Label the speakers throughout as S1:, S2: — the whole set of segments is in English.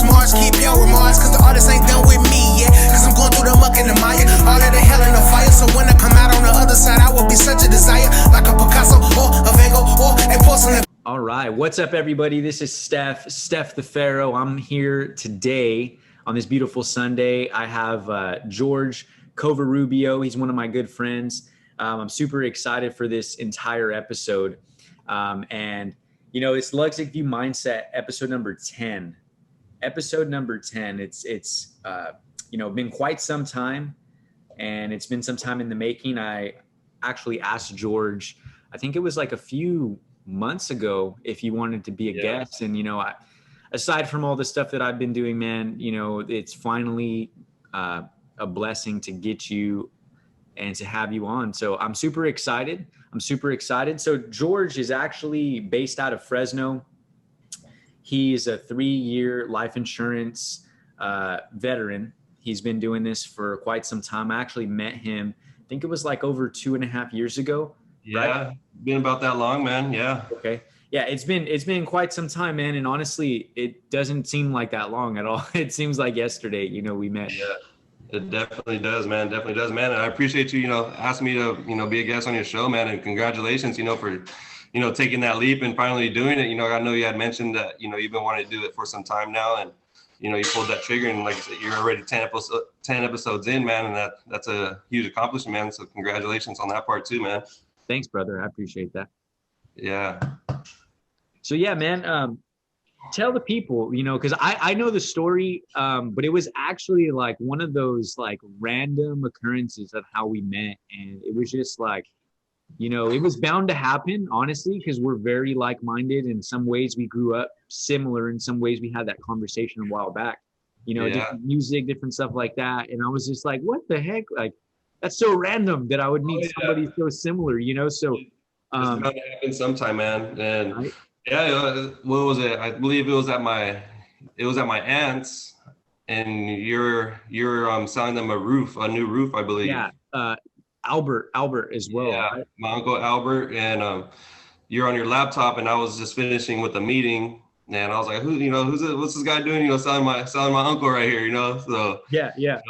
S1: Mars, keep your remarks, cause the artist ain't done with me yet. Cause I'm going through the muck and the mire, all of the hell and the fire. So when I come out on the other side, I will be such a desire, like a Picasso or a Van Gogh or a porcelain.
S2: All right, what's up, everybody? This is Steph the Pharaoh. I'm here today on this beautiful Sunday. I have George Covorrubio. He's one of my good friends. I'm super excited for this entire episode. And, you know, it's Luxic Vue Mindset, episode number 10. Episode number 10. It's you know, been quite some time, and it's been some time in the making. I actually asked George, I think it was like a few months ago, if he wanted to be a guest. And, you know, aside from all the stuff that I've been doing, man, you know, it's finally a blessing to get you and to have you on. So I'm super excited. So George is actually based out of Fresno. He's a 3-year life insurance veteran. He's been doing this for quite some time. I actually met him, I think it was like over 2.5 years ago.
S3: Yeah, right? Been about that long, man. Yeah.
S2: Okay. Yeah, it's been quite some time, man. And honestly, it doesn't seem like that long at all. It seems like yesterday, you know, we met.
S3: Yeah, it definitely does, man. Definitely does, man. And I appreciate you, you know, asking me to, you know, be a guest on your show, man. And congratulations, you know, for, you know, taking that leap and finally doing it. You know, I know you had mentioned that, you know, you've been wanting to do it for some time now, and, you know, you pulled that trigger, and like I said, you're already 10 episodes in, man. And that's a huge accomplishment, man. So congratulations on that part too, man.
S2: Thanks, brother. I appreciate that.
S3: Yeah.
S2: So yeah, man, tell the people, you know, because I know the story, but it was actually like one of those like random occurrences of how we met. And it was just like, you know, it was bound to happen, honestly, because we're very like-minded. In some ways we grew up similar. In some ways we had that conversation a while back, you know, different music, different stuff like that. And I was just like, what the heck? Like, that's so random that I would meet somebody so similar, you know? So
S3: it's bound to happen sometime, man. And
S2: right?
S3: Yeah, what was it? I believe it was at my aunt's, and you're selling them a new roof, I believe.
S2: Yeah, Albert as well.
S3: Yeah,
S2: right?
S3: My uncle Albert, and you're on your laptop, and I was just finishing with the meeting, and I was like, what's this guy doing? You know, selling my uncle right here, you know? So
S2: yeah.
S3: You know,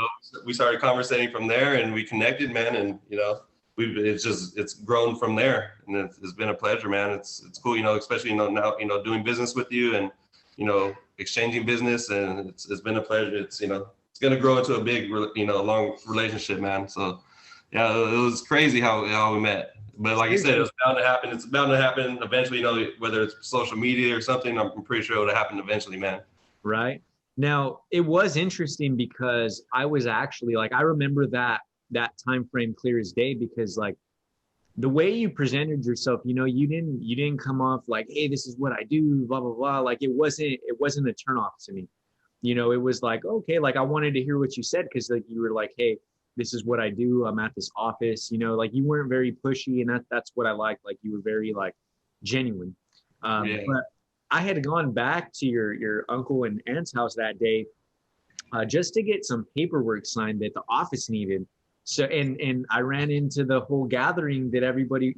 S3: we started conversating from there, and we connected, man, and you know. It's grown from there, and it's been a pleasure, man. It's cool, you know, especially, you know, now, you know, doing business with you and, you know, exchanging business, and it's been a pleasure. It's, you know, it's gonna grow into a big, you know, long relationship, man. So yeah, it was crazy how we met. But like you said, it was bound to happen. It's bound to happen eventually, you know, whether it's social media or something. I'm pretty sure it would happen eventually, man.
S2: Right. Now, it was interesting because I was actually like, I remember that time frame clear as day, because like the way you presented yourself, you know, you didn't come off like, hey, this is what I do, blah blah blah. Like it wasn't a turn off to me, you know. It was like, okay, like I wanted to hear what you said, because like you were like, hey, this is what I do, I'm at this office, you know. Like you weren't very pushy, and that's what I liked. Like you were very like genuine. But I had gone back to your uncle and aunt's house that day just to get some paperwork signed that the office needed. So, and I ran into the whole gathering that everybody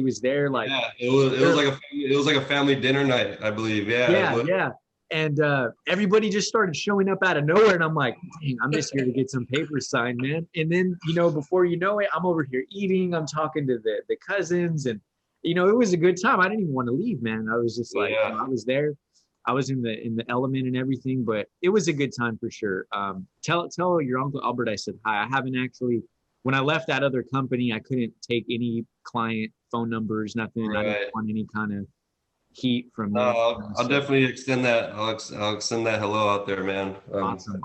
S2: was there. Like,
S3: yeah, it was like a family dinner night, I believe.
S2: Yeah. And everybody just started showing up out of nowhere, and I'm like, dang, I'm just here to get some papers signed, man. And then, you know, before you know it, I'm over here eating. I'm talking to the cousins, and you know, it was a good time. I didn't even want to leave, man. I was just like, you know, I was there. I was in the element and everything, but it was a good time for sure. Tell your Uncle Albert I said hi. I haven't actually, when I left that other company, I couldn't take any client phone numbers, nothing. Right. I didn't want any kind of heat from them.
S3: I'll definitely extend that. I'll extend that hello out there, man.
S2: Awesome.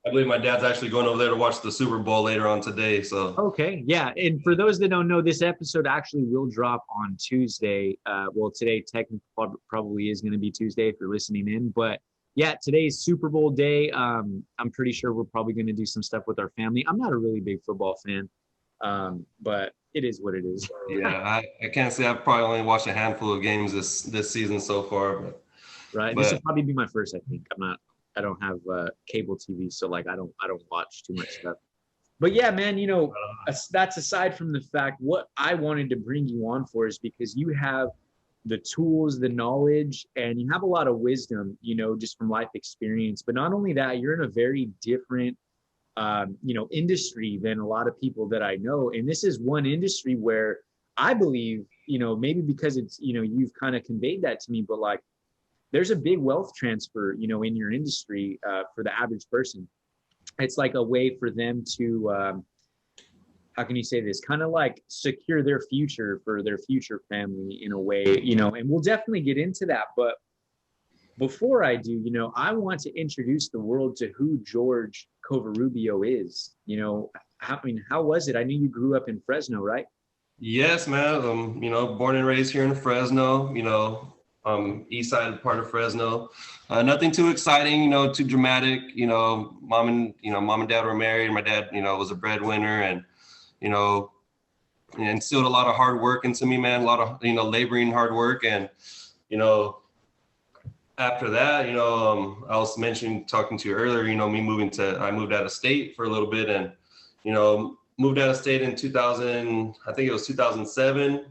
S3: I believe my dad's actually going over there to watch the Super Bowl later on today. So
S2: okay, yeah. And for those that don't know, this episode actually will drop on Tuesday. Well, today technically probably is going to be Tuesday if you're listening in. But yeah, today's Super Bowl day. I'm pretty sure we're probably going to do some stuff with our family. I'm not a really big football fan, but it is what it is.
S3: Yeah, I can't say I've probably only watched a handful of games this season so far.
S2: But this will probably be my first. I think I don't have cable TV, so like I don't watch too much stuff. But yeah, man, you know, that's aside from the fact. What I wanted to bring you on for is because you have the tools, the knowledge, and you have a lot of wisdom, you know, just from life experience. But not only that, you're in a very different, you know, industry than a lot of people that I know. And this is one industry where I believe, you know, maybe because it's, you know, you've kind of conveyed that to me, but like there's a big wealth transfer, you know, in your industry for the average person. It's like a way for them to, how can you say this, kind of like secure their future for their future family in a way, you know, and we'll definitely get into that. But before I do, you know, I want to introduce the world to who George Covorrubio is. You know, I mean, how was it? I knew you grew up in Fresno, right?
S3: Yes, man. You know, born and raised here in Fresno, you know, east side part of Fresno. Nothing too exciting, you know, too dramatic. You know, mom and dad were married. My dad, you know, was a breadwinner, and you know, and instilled a lot of hard work into me, man. A lot of, you know, laboring hard work. And you know, after that, you know, I was talking to you earlier, you know, I moved out of state for a little bit, and you know, moved out of state in 2000, I think it was 2007.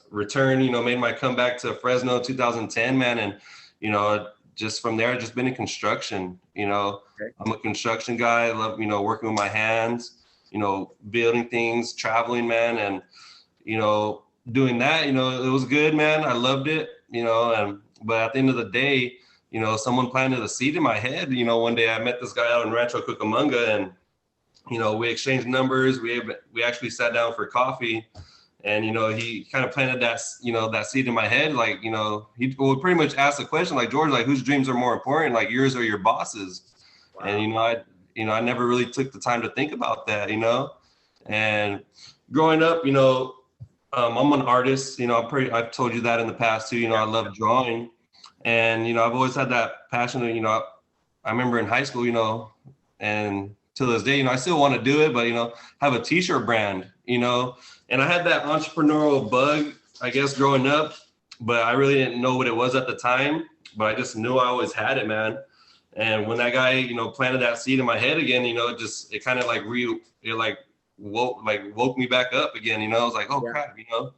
S3: Returned, you know, made my comeback to Fresno 2010, man. And, you know, just from there, I've just been in construction. You know, okay. I'm a construction guy. I love, you know, working with my hands, you know, building things, traveling, man. And, you know, doing that, you know, it was good, man. I loved it, you know, but at the end of the day, you know, someone planted a seed in my head. You know, one day I met this guy out in Rancho Cucamonga, and, you know, we exchanged numbers. We actually sat down for coffee. And, you know, he kind of planted that, you know, that seed in my head. Like, you know, he would pretty much ask the question, like, George, like, whose dreams are more important, like yours or your boss's? Wow. And, I never really took the time to think about that, you know. And growing up, you know, I'm an artist, you know, I've told you that in the past too, you know, I love drawing. And, you know, I've always had that passion, you know, I remember in high school, you know, and to this day, you know, I still want to do it, but, you know, have a t-shirt brand, you know. And I had that entrepreneurial bug, I guess, growing up, but I really didn't know what it was at the time. But I just knew I always had it, man. And when that guy, you know, planted that seed in my head again, you know, it kind of like woke me back up again. You know, I was like, oh crap, you know.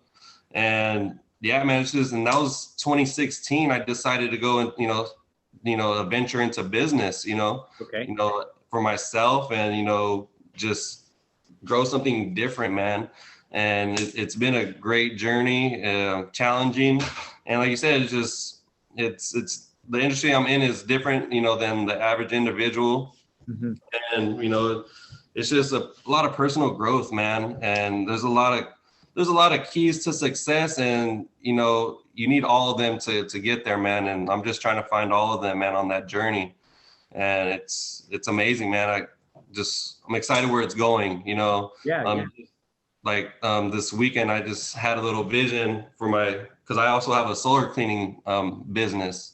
S3: And yeah, man, and that was 2016. I decided to go and you know, venture into business. You know, you know, for myself, and you know, just grow something different, man. And it's been a great journey, challenging. And like you said, it's the industry I'm in is different, you know, than the average individual. Mm-hmm. And, you know, it's just a lot of personal growth, man. And there's a lot of keys to success, and, you know, you need all of them to get there, man. And I'm just trying to find all of them, man, on that journey. And it's amazing, man. I'm excited where it's going, you know. Like this weekend, I just had a little vision for because I also have a solar cleaning business,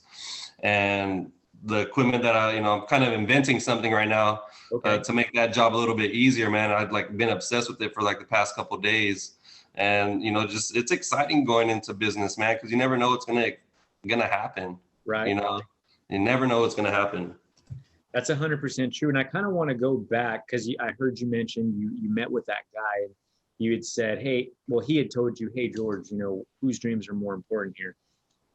S3: and the equipment that I'm kind of inventing something right now to make that job a little bit easier, man. I've like been obsessed with it for like the past couple of days, and you know, just it's exciting going into business, man, because you never know what's gonna happen. Right. You know, you never know what's gonna happen.
S2: That's 100% true. And I kind of want to go back because I heard you mention you met with that guy. And you had said, hey, well, he had told you, hey, George, you know, whose dreams are more important here?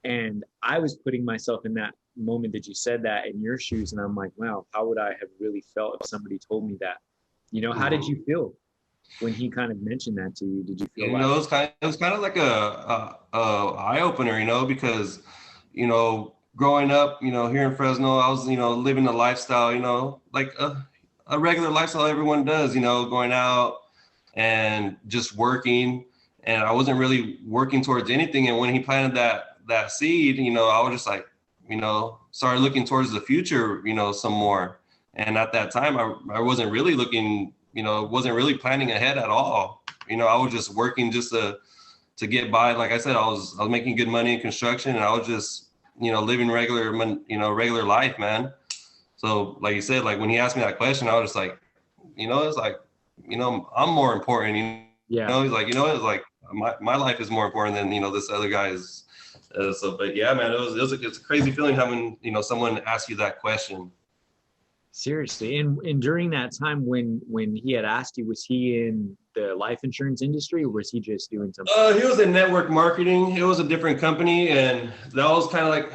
S2: And I was putting myself in that moment that you said that in your shoes. And I'm like, wow, how would I have really felt if somebody told me that? You know, how did you feel when he kind of mentioned that to you? Did you feel
S3: it was kind of like a eye opener, you know, because, you know, growing up, you know, here in Fresno, I was, you know, living a lifestyle, you know, like a regular lifestyle everyone does, you know, going out and just working, and I wasn't really working towards anything. And when he planted that seed, you know, I was just like, you know, started looking towards the future, you know, some more. And at that time, I wasn't really looking, you know, wasn't really planning ahead at all. You know, I was just working just to get by. Like I said, I was making good money in construction, and I was just, you know, living regular life, man. So like you said, like when he asked me that question, I was just like, you know, it's like, you know, I'm more important. You know, he's like, you know, it's like my life is more important than, you know, this other guy's. But yeah, man, it's a crazy feeling having, you know, someone ask you that question.
S2: Seriously. And during that time when he had asked you, was he in the life insurance industry or was he just doing something?
S3: He was in network marketing. It was a different company, and that was kind of like,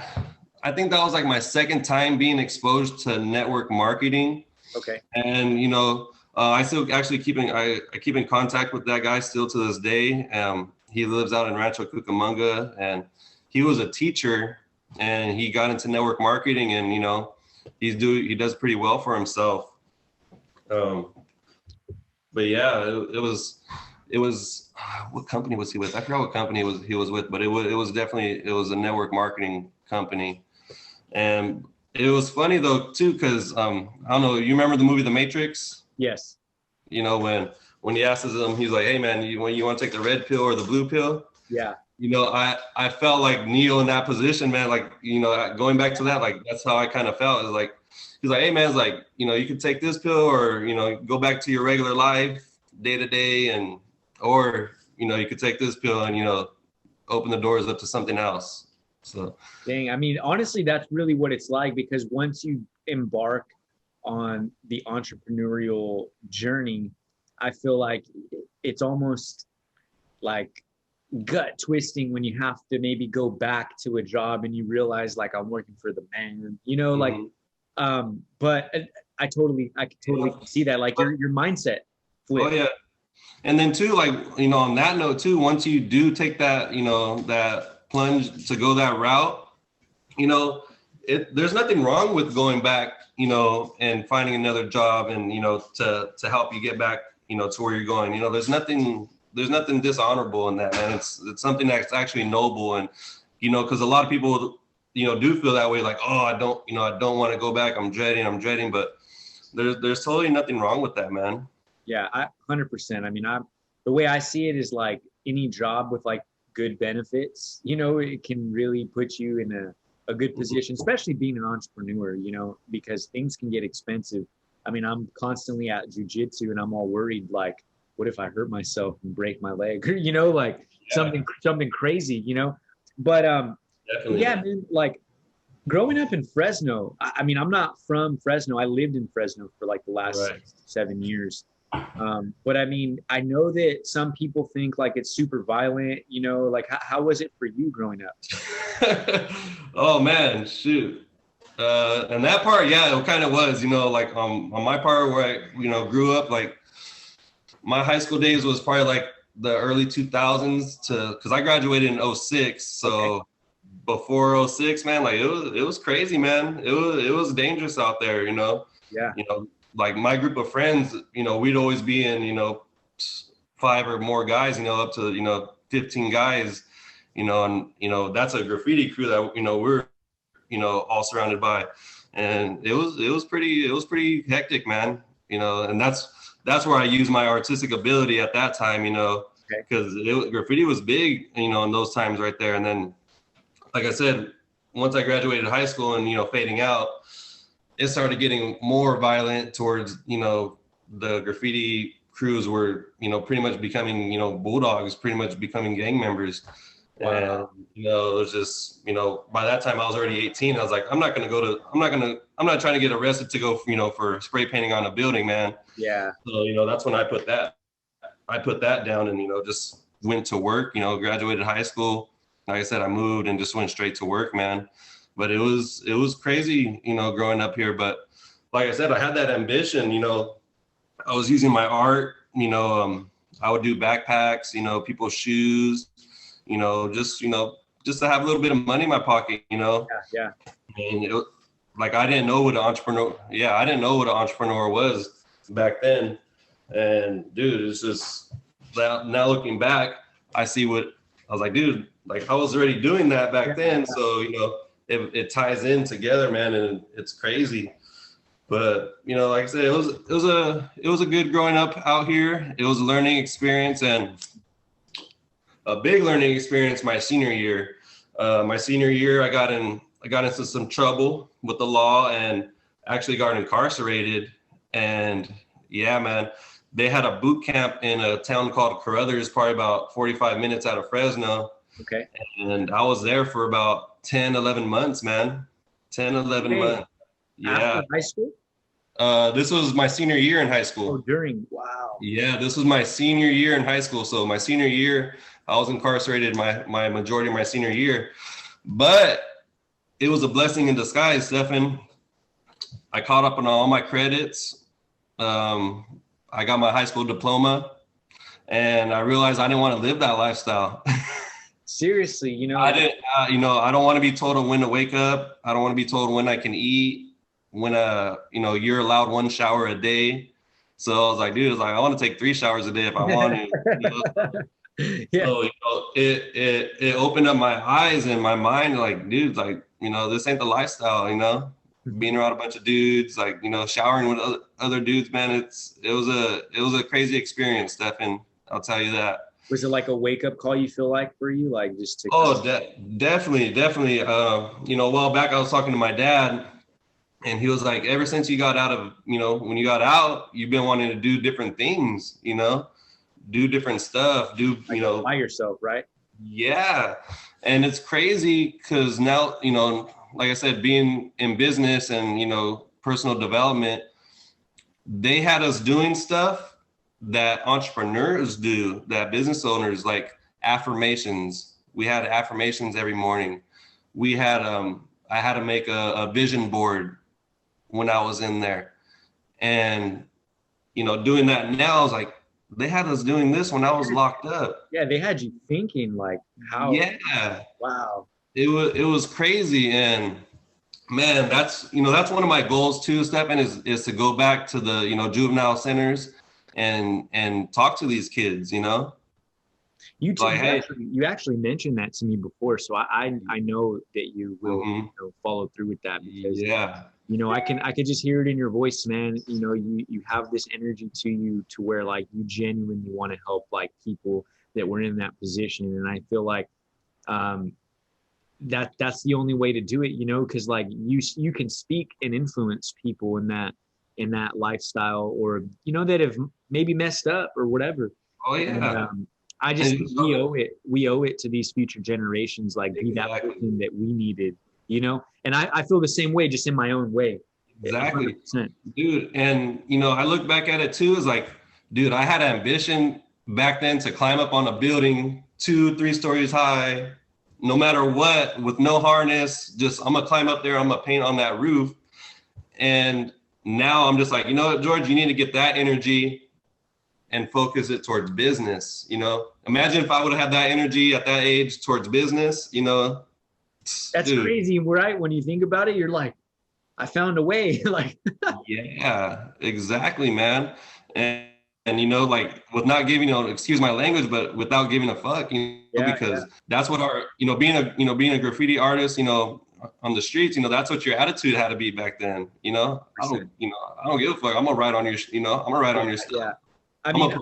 S3: I think that was like my second time being exposed to network marketing.
S2: Okay.
S3: And I still actually I keep in contact with that guy still to this day. He lives out in Rancho Cucamonga, and he was a teacher, and he got into network marketing, and he does pretty well for himself. But yeah, it was what company was he with? I forgot what company he was with, but it was definitely a network marketing company. And it was funny though too, because I don't know, you remember the movie The Matrix?
S2: Yes.
S3: When he asks him, he's like, "Hey man, you want to take the red pill or the blue pill?"
S2: Yeah.
S3: I felt like Neo in that position, man. Like, going back to that, like that's how I kind of felt. It's like he's like, "Hey man, it's like, you can take this pill or go back to your regular life day to day, or you could take this pill and open the doors up to something else." So
S2: dang, I mean, honestly, that's really what it's like, because once you embark on the entrepreneurial journey, I feel like it's almost like gut twisting when you have to maybe go back to a job and you realize like I'm working for the man, like but I can totally see that, like your mindset flip.
S3: Oh yeah. And then too, like, on that note too, once you do take that, that plunge to go that route, there's nothing wrong with going back, and finding another job and, to help you get back, to where you're going. There's nothing dishonorable in that, man. It's something that's actually noble. And, because a lot of people, do feel that way, like, oh, I don't want to go back. I'm dreading, but there's totally nothing wrong with that, man.
S2: Yeah, 100%. I mean, the way I see it is like any job with like good benefits, it can really put you in a good position, especially being an entrepreneur, because things can get expensive. I mean, I'm constantly at jujitsu and I'm all worried, like, what if I hurt myself and break my leg, or, like something crazy, but,
S3: Definitely.
S2: yeah, man, like growing up in Fresno, I mean, I'm not from Fresno. I lived in Fresno for like the last 7 years. But I mean, I know that some people think like it's super violent, like how was it for you growing up?
S3: Oh man, shoot. And that part, yeah, it kind of was, like on my part where I, grew up, like my high school days was probably like the early 2000s because I graduated in 06. So okay. Before 06, man, like it was crazy, man. It was dangerous out there, Yeah. Like my group of friends, we'd always be in, 5 or more guys, up to, 15 guys, and, that's a graffiti crew that, we're, all surrounded by. And it was pretty hectic, man, and that's where I used my artistic ability at that time, because graffiti was big, in those times right there. And then, like I said, once I graduated high school and, fading out, it started getting more violent towards, the graffiti crews were, pretty much becoming, bulldogs, pretty much becoming gang members. Wow. And, it was just, by that time I was already 18. I was like, I'm not trying to get arrested to go, for spray painting on a building, man.
S2: Yeah.
S3: So, that's when I put that down and, just went to work, graduated high school. Like I said, I moved and just went straight to work, man. But it was crazy, growing up here. But like I said, I had that ambition, I was using my art, I would do backpacks, people's shoes, just to have a little bit of money in my pocket,
S2: Yeah.
S3: And I didn't know what an entrepreneur was back then. And dude, it's just now looking back, I see what I was like, dude, like I was already doing that back then. So, it ties in together, man, and it's crazy. But like I said, it was a good growing up out here. It was a learning experience and a big learning experience. My senior year, I got into some trouble with the law and actually got incarcerated. And yeah, man, they had a boot camp in a town called Carruthers, probably about 45 minutes out of Fresno.
S2: Okay.
S3: And I was there for about 10, 11 months, man. 10, 11 months. Yeah.
S2: After high school?
S3: This was my senior year in high
S2: Oh,
S3: school.
S2: wow.
S3: Yeah, this was my senior year in high school. So my senior year, I was incarcerated my majority of my senior year. But it was a blessing in disguise, Stefan. I caught up on all my credits. I got my high school diploma, and I realized I didn't want to live that lifestyle.
S2: Seriously, you know,
S3: I didn't, I don't want to be told when to wake up. I don't want to be told when I can eat, when, you're allowed 1 shower a day. So I was like, dude, I want to take 3 showers a day if I want to.
S2: Yeah.
S3: So, it opened up my eyes and my mind, like, dude, like, this ain't the lifestyle, being around a bunch of dudes, like, showering with other dudes, man. It was a crazy experience, Stefan. I'll tell you that.
S2: Was it like a wake up call, you feel like, for you? Like just to
S3: Definitely. A while back I was talking to my dad, and he was like, ever since you got out of, when you got out, you've been wanting to do different things, do different stuff,
S2: by yourself, right?
S3: Yeah. And it's crazy because now, like I said, being in business and, personal development, they had us doing stuff that entrepreneurs do, that business owners, like affirmations. We had affirmations every morning. We had, I had to make a vision board when I was in there. And, doing that now, I was like, they had us doing this when I was locked up.
S2: Yeah, they had you thinking like how.
S3: Yeah.
S2: Wow.
S3: It was crazy. And man, that's one of my goals too, Stefan, is to go back to the, juvenile centers and talk to these kids,
S2: You actually mentioned that to me before, so I know that you will follow through with that, because I could just hear it in your voice, man. You have this energy to you to where like you genuinely want to help like people that were in that position, and I feel like that's the only way to do it, because like you can speak and influence people in that lifestyle, or that have maybe messed up or whatever.
S3: Oh yeah.
S2: And, I just think we owe it to these future generations, like be that person that we needed, and I feel the same way, just in my own way.
S3: Exactly.
S2: 100%.
S3: Dude. And I look back at it too, is like, dude, I had ambition back then to climb up on a building 2-3 stories high, no matter what, with no harness, just I'm gonna climb up there, I'm gonna paint on that roof. And now I'm just like, George, you need to get that energy and focus it towards business. Imagine if I would have had that energy at that age towards business,
S2: That's dude. Crazy, right? When you think about it, you're like, I found a way. Like,
S3: yeah, exactly, man. And like with not giving, excuse my language, but without giving a fuck, because that's what our, being a graffiti artist, on the streets, that's what your attitude had to be back then. I don't give a fuck. I'm gonna ride on your, I'm gonna ride on your stuff.
S2: Yeah. I mean,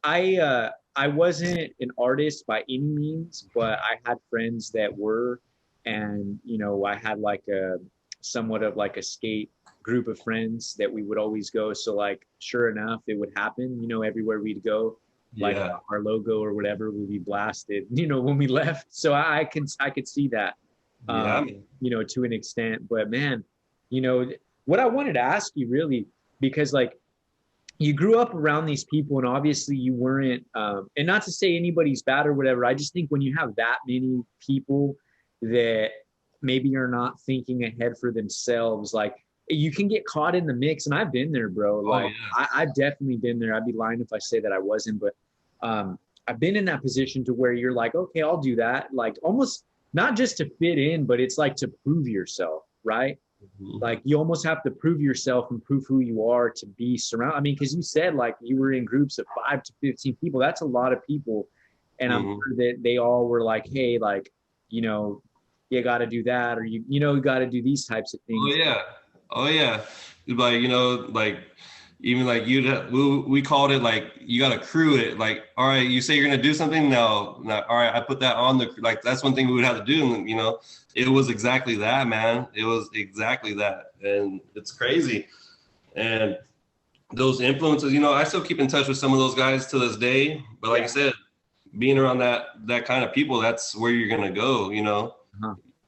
S2: I wasn't an artist by any means, but I had friends that were, and I had like a somewhat of like a skate group of friends that we would always go. So like, sure enough, it would happen. Everywhere we'd go, like our logo or whatever would be blasted. When we left. So I could see that, to an extent. But man, what I wanted to ask you really, because like, you grew up around these people, and obviously you weren't, and not to say anybody's bad or whatever. I just think when you have that many people that maybe are not thinking ahead for themselves, like you can get caught in the mix. And I've been there, bro. Like I've definitely been there. I'd be lying if I say that I wasn't, but I've been in that position to where you're like, okay, I'll do that. Like almost not just to fit in, but it's like to prove yourself, right? Mm-hmm. Like you almost have to prove yourself and prove who you are to be surrounded. I mean, because you said like you were in groups of 5 to 15 people. That's a lot of people. And I'm sure that they all were like, hey, like, you got to do that, or you got to do these types of things.
S3: Oh yeah. Like, like even like we called it like, you got to crew it. Like, all right, you say you're going to do something now. All right, I put that on like, that's one thing we would have to do. And, it was exactly that, man. It was exactly that. And it's crazy. And those influences, I still keep in touch with some of those guys to this day. But like I said, being around that kind of people, that's where you're going to go,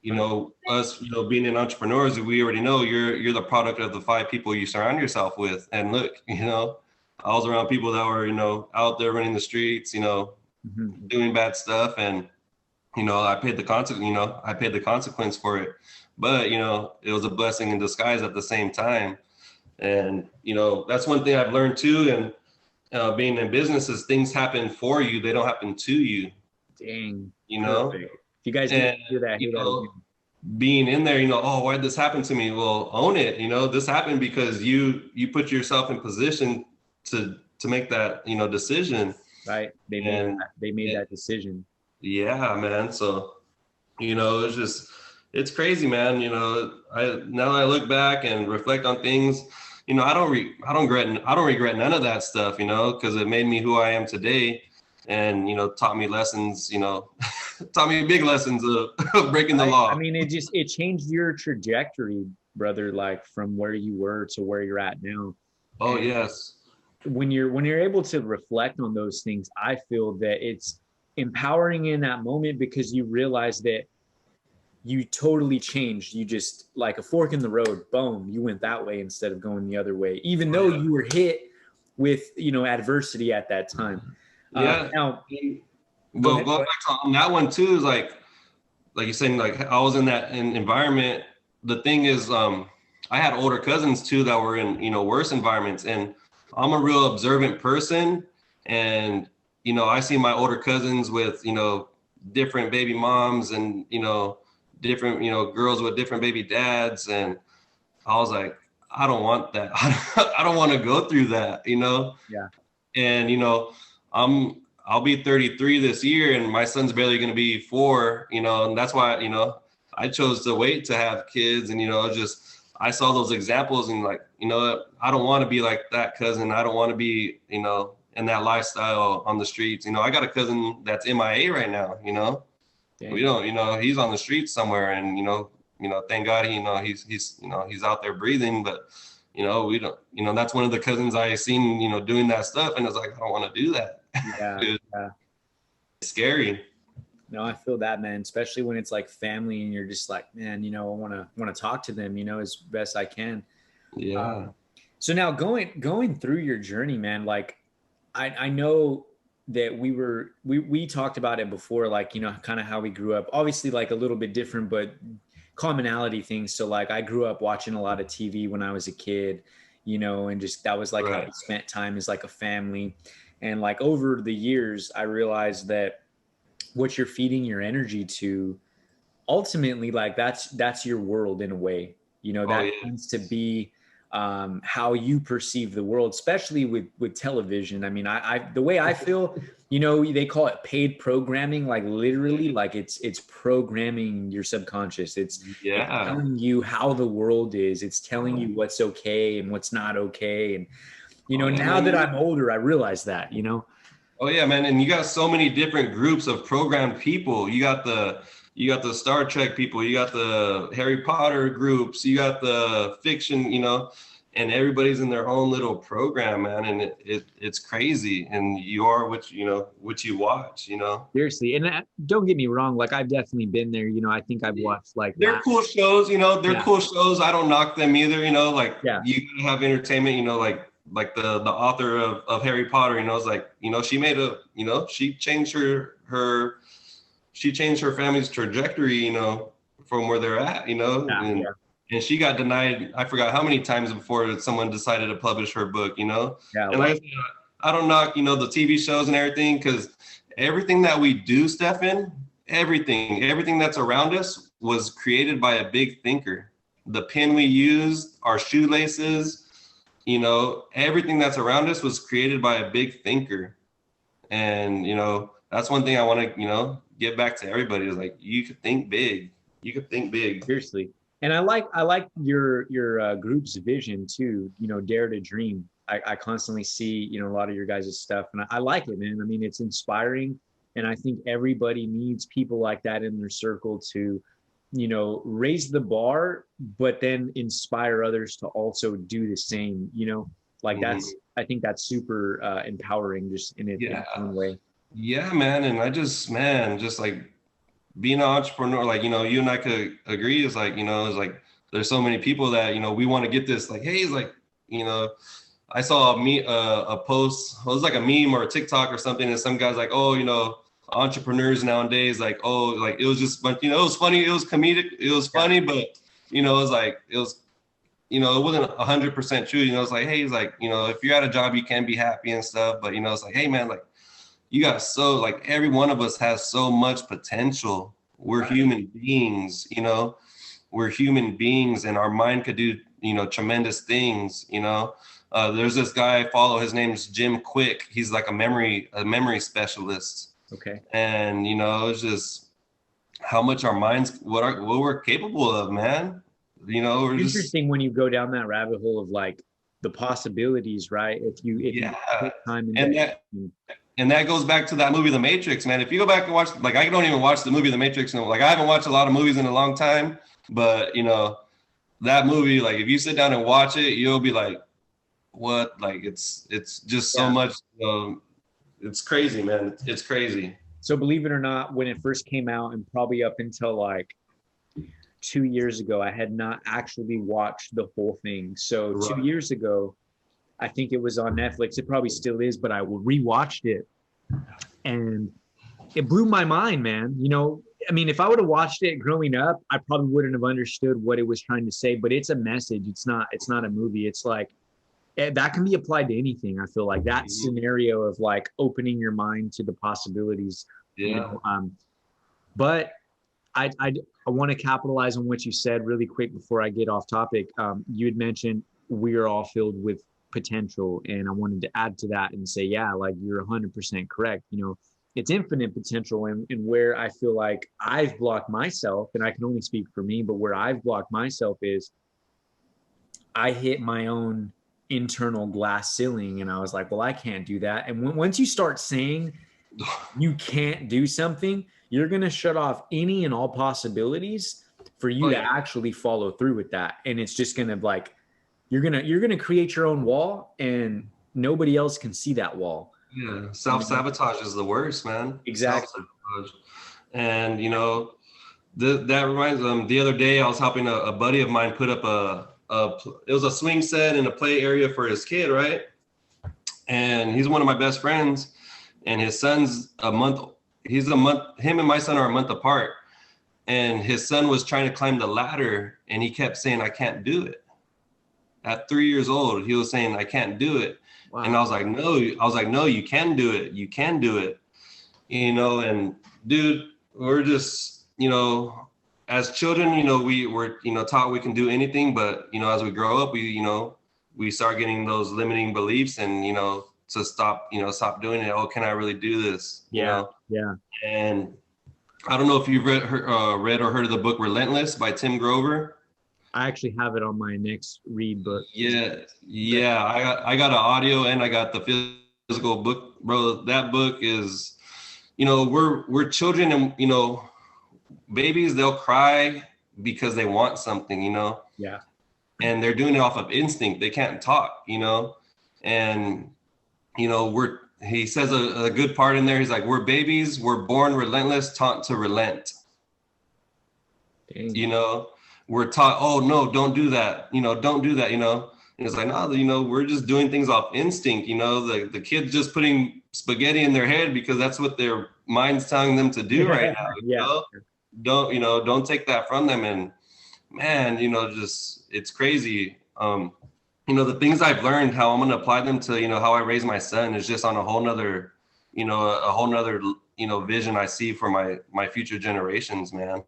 S3: you know, us, you know, being an entrepreneurs, we already know you're the product of the 5 people you surround yourself with. And look, you know, I was around people that were, you know, out there running the streets, you know, doing bad stuff, and you know, I paid the consequence. You know, I paid the consequence for it. But you know, it was a blessing in disguise at the same time. And you know, that's one thing I've learned too. And being in business is things happen for you; they don't happen to you.
S2: Dang.
S3: You know,
S2: Perfect. If you guys
S3: and
S2: didn't hear that,
S3: you
S2: hear that
S3: know,
S2: again.
S3: being in there, you know, oh, why did this happen to me? Well, own it. You know, this happened because you put yourself in position to make that, you know, decision.
S2: Right. They made that decision.
S3: Yeah, man. So, you know, it's crazy, man. You know, now that I look back and reflect on things, you know, I don't regret none of that stuff, you know, because it made me who I am today, and you know, taught me lessons, you know, taught me big lessons of breaking the law.
S2: I mean, it changed your trajectory, brother, like from where you were to where you're at now.
S3: Oh,
S2: And
S3: yes.
S2: when you're able to reflect on those things, I feel that it's empowering in that moment, because you realize that you totally changed. You just, like a fork in the road, boom, you went that way instead of going the other way, even though you were hit with, you know, adversity at that time.
S3: Yeah.
S2: Now,
S3: But going back to on that one too, is like you're saying, like I was in that environment. The thing is, I had older cousins too that were in, you know, worse environments, and I'm a real observant person, and you know, I see my older cousins with, you know, different baby moms, and you know, different, you know, girls with different baby dads, and I was like, I don't want that. I don't want to go through that, you know.
S2: yeah,
S3: And you know, I'll be 33 this year, and my son's barely going to be 4, you know, and that's why, you know, I chose to wait to have kids. And you know, just I saw those examples, and like, you know, I don't want to be like that cousin. I don't want to be, you know, in that lifestyle on the streets. You know, I got a cousin that's MIA right now, you know.
S2: dang.
S3: We don't, you know, he's on the streets somewhere, and you know, thank God he, you know, he's you know, he's out there breathing. But you know, we don't, you know, that's one of the cousins I seen, you know, doing that stuff, and it's like, I don't want to do that.
S2: Yeah, yeah.
S3: It's scary.
S2: No, I feel that, man, especially when it's like family and you're just like, man, you know, I want to talk to them, you know, as best I can.
S3: Yeah.
S2: So now going through your journey, man, like I know that we talked about it before, like, you know, kind of how we grew up, obviously like a little bit different, but commonality things. So like I grew up watching a lot of TV when I was a kid, you know, and just that was like how we spent time as like a family. And like over the years, I realized that what you're feeding your energy to, ultimately, like that's your world in a way, you know, that tends to be how you perceive the world, especially with television. I mean, I the way I feel, you know, they call it paid programming, like literally, like it's programming your subconscious. It's telling you how the world is. It's telling you what's okay and what's not okay. And you know, now that I'm older, I realize that, you know.
S3: Oh yeah, man. And you got so many different groups of programmed people. You got the Star Trek people, you got the Harry Potter groups, you got the fiction, you know, and everybody's in their own little program, man. And it's crazy. And you are what you watch, you know.
S2: Seriously. And don't get me wrong, like I've definitely been there, you know. I think I've watched like
S3: they're cool shows, you know, cool shows. I don't knock them either, you know, like you gotta have entertainment, you know, like the author of Harry Potter, you know, is like, you know, she changed her family's trajectory, you know, from where they're at, you know, and she got denied, I forgot how many times before someone decided to publish her book, you know. And like I said, I don't knock, you know, the TV shows and everything, because everything that we do, Stefan, everything that's around us was created by a big thinker. The pen we use, our shoelaces, you know, everything that's around us was created by a big thinker. And, you know, that's one thing I want to, you know, give back to everybody, is like, you could think big. You could think big.
S2: Seriously. And I like your group's vision too, you know, dare to dream. I constantly see, you know, a lot of your guys' stuff, and I like it, man. I mean, it's inspiring. And I think everybody needs people like that in their circle to, you know, raise the bar, but then inspire others to also do the same, you know, like I think that's super empowering, just in its own way.
S3: Yeah, man. And I just, man, just like being an entrepreneur, like, you know, you and I could agree, is like, you know, it's like there's so many people that, you know, we want to get this, like, hey, it's like, you know, I saw a post, it was like a meme or a TikTok or something, and some guy's like, oh, you know, entrepreneurs nowadays, like, oh, like, it was just, but, you know, it was funny, it was comedic, it was funny, but, you know, it was like, it was, you know, it wasn't 100% true. You know, it's like, hey, it's like, you know, if you're at a job, you can be happy and stuff, but, you know, it's like, hey, man, like, you got so, like, every one of us has so much potential. We're human beings, you know, we're human beings, and our mind could do, you know, tremendous things, you know. There's this guy I follow, his name's Jim Quick. He's like a memory specialist.
S2: Okay.
S3: And, you know, it's just how much our minds, what we're capable of, man. You know, we're
S2: interesting when you go down that rabbit hole of like the possibilities, right? If you take time
S3: and that goes back to that movie, The Matrix, man. If you go back and watch, like, I don't even watch the movie The Matrix, and like, I haven't watched a lot of movies in a long time, but, you know, that movie, like, if you sit down and watch it, you'll be like, what? Like, it's just so much, you know, it's crazy, man. It's crazy.
S2: So believe it or not, when it first came out, and probably up until like 2 years ago, I had not actually watched the whole thing. So 2 years ago, I think it was on Netflix. It probably still is, but I rewatched it, and it blew my mind, man. You know, I mean, if I would have watched it growing up, I probably wouldn't have understood what it was trying to say, but it's a message. It's not a movie. It's like, that can be applied to anything. I feel like that scenario of like opening your mind to the possibilities.
S3: Yeah.
S2: You know, but I want to capitalize on what you said really quick before I get off topic. You had mentioned we are all filled with potential, and I wanted to add to that and say, yeah, like, you're 100% correct. You know, it's infinite potential, and where I feel like I've blocked myself, and I can only speak for me, but where I've blocked myself is I hit my own internal glass ceiling, and I was like, well, I can't do that. And once you start saying you can't do something, you're going to shut off any and all possibilities for you to actually follow through with that. And it's just going to, like, you're going to create your own wall, and nobody else can see that wall.
S3: Yeah. Self-sabotage is the worst, man.
S2: Exactly.
S3: Self-sabotage. And, you know, that reminds me, the other day I was helping a buddy of mine put up it was a swing set in a play area for his kid, right? And he's one of my best friends, and his son's him and my son are a month apart. And his son was trying to climb the ladder, and he kept saying, I can't do it. At 3 years old, he was saying, I can't do it. Wow. And I was like, no, you can do it. You can do it. You know, and dude, we're just, you know, as children, you know, we're, you know, taught we can do anything, but, you know, as we grow up, we start getting those limiting beliefs, and, you know, to stop doing it. Oh, can I really do this?
S2: Yeah.
S3: You know?
S2: Yeah.
S3: And I don't know if you've read or heard of the book Relentless by Tim Grover.
S2: I actually have it on my next read book.
S3: Yeah. I got an audio and I got the physical book, bro. That book is, you know, we're children, and, you know, babies, they'll cry because they want something, you know?
S2: Yeah.
S3: And they're doing it off of instinct. They can't talk, you know? And, you know, he says a good part in there. He's like, we're babies, we're born relentless, taught to relent. Dang. You know, we're taught, oh no, don't do that. You know, don't do that, you know? And it's like, no, you know, we're just doing things off instinct, you know? The kid's just putting spaghetti in their head because that's what their mind's telling them to do right now. You know? Don't take that from them. And man, you know, just, it's crazy. You know, the things I've learned, how I'm going to apply them to, you know, how I raise my son is just on a whole nother, you know, vision I see for my future generations, man.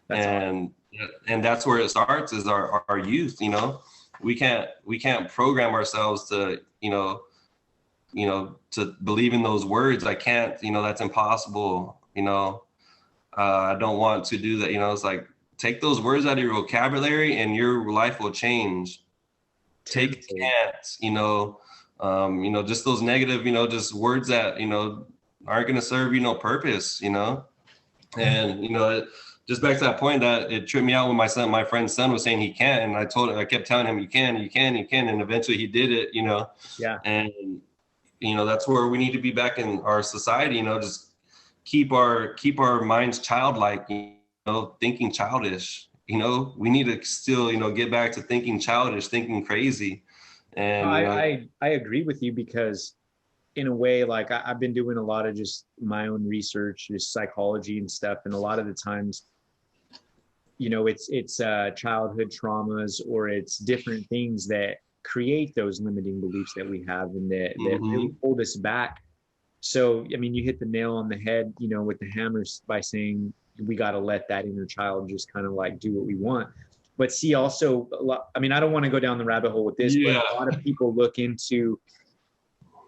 S3: And that's where it starts, is our youth. You know, we can't program ourselves to, you know, to believe in those words. I can't, you know, that's impossible. You know, I don't want to do that. You know, it's like, take those words out of your vocabulary and your life will change. Take can't, you know, just those negative, you know, just words that, you know, aren't going to serve you no purpose, you know. And, you know, just back to that point, that it tripped me out when my friend's son was saying he can't, and I kept telling him, you can, and eventually he did it, you know.
S2: Yeah.
S3: And, you know, that's where we need to be back in our society, you know, just keep our minds childlike, thinking childish. We need to still, get back to thinking childish, thinking crazy. And
S2: I agree with you, because in a way, like I've been doing a lot of just my own research, just psychology and stuff. And a lot of the times, it's childhood traumas, or it's different things that create those limiting beliefs that we have, and that really hold us back. So, I mean, you hit the nail on the head, with the hammers, by saying we got to let that inner child just kind of like do what we want. But see, also, I mean, I don't want to go down the rabbit hole with this, but a lot of people look into,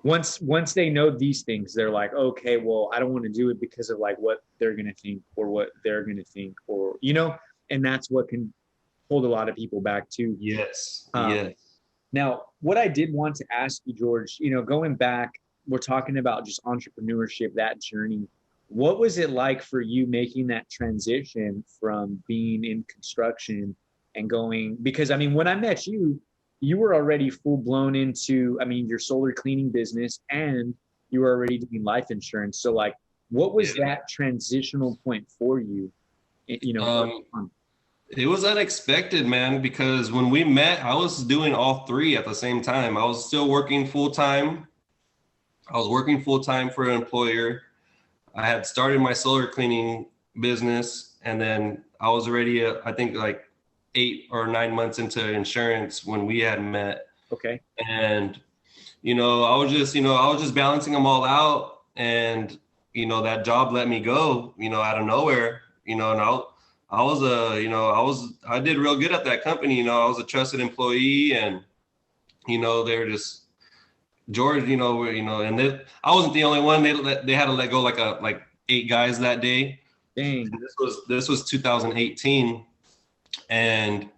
S2: once they know these things, they're like, okay, well, I don't want to do it because of like what they're going to think, or what they're going to think, or, and that's what can hold a lot of people back too.
S3: Yes.
S2: Now, what I did want to ask you, George, going back, we're talking about just entrepreneurship, that journey. What was it like for you making that transition from being in construction and going, because I mean, when I met you, you were already full blown into, I mean, your solar cleaning business, and you were already doing life insurance. So like, what was that transitional point for you?
S3: It was unexpected, man, because when we met, I was doing all three at the same time. I was still working full time. I was working full time for an employer. I had started my solar cleaning business, and then I was already, I think, like 8 or 9 months into insurance when we had met. Okay. And, I was just balancing them all out, and, that job let me go, out of nowhere, and I did real good at that company. I was a trusted employee, and, they were just, George, and I wasn't the only one. They had to let go like 8 guys that day.
S2: Dang.
S3: This was 2018, and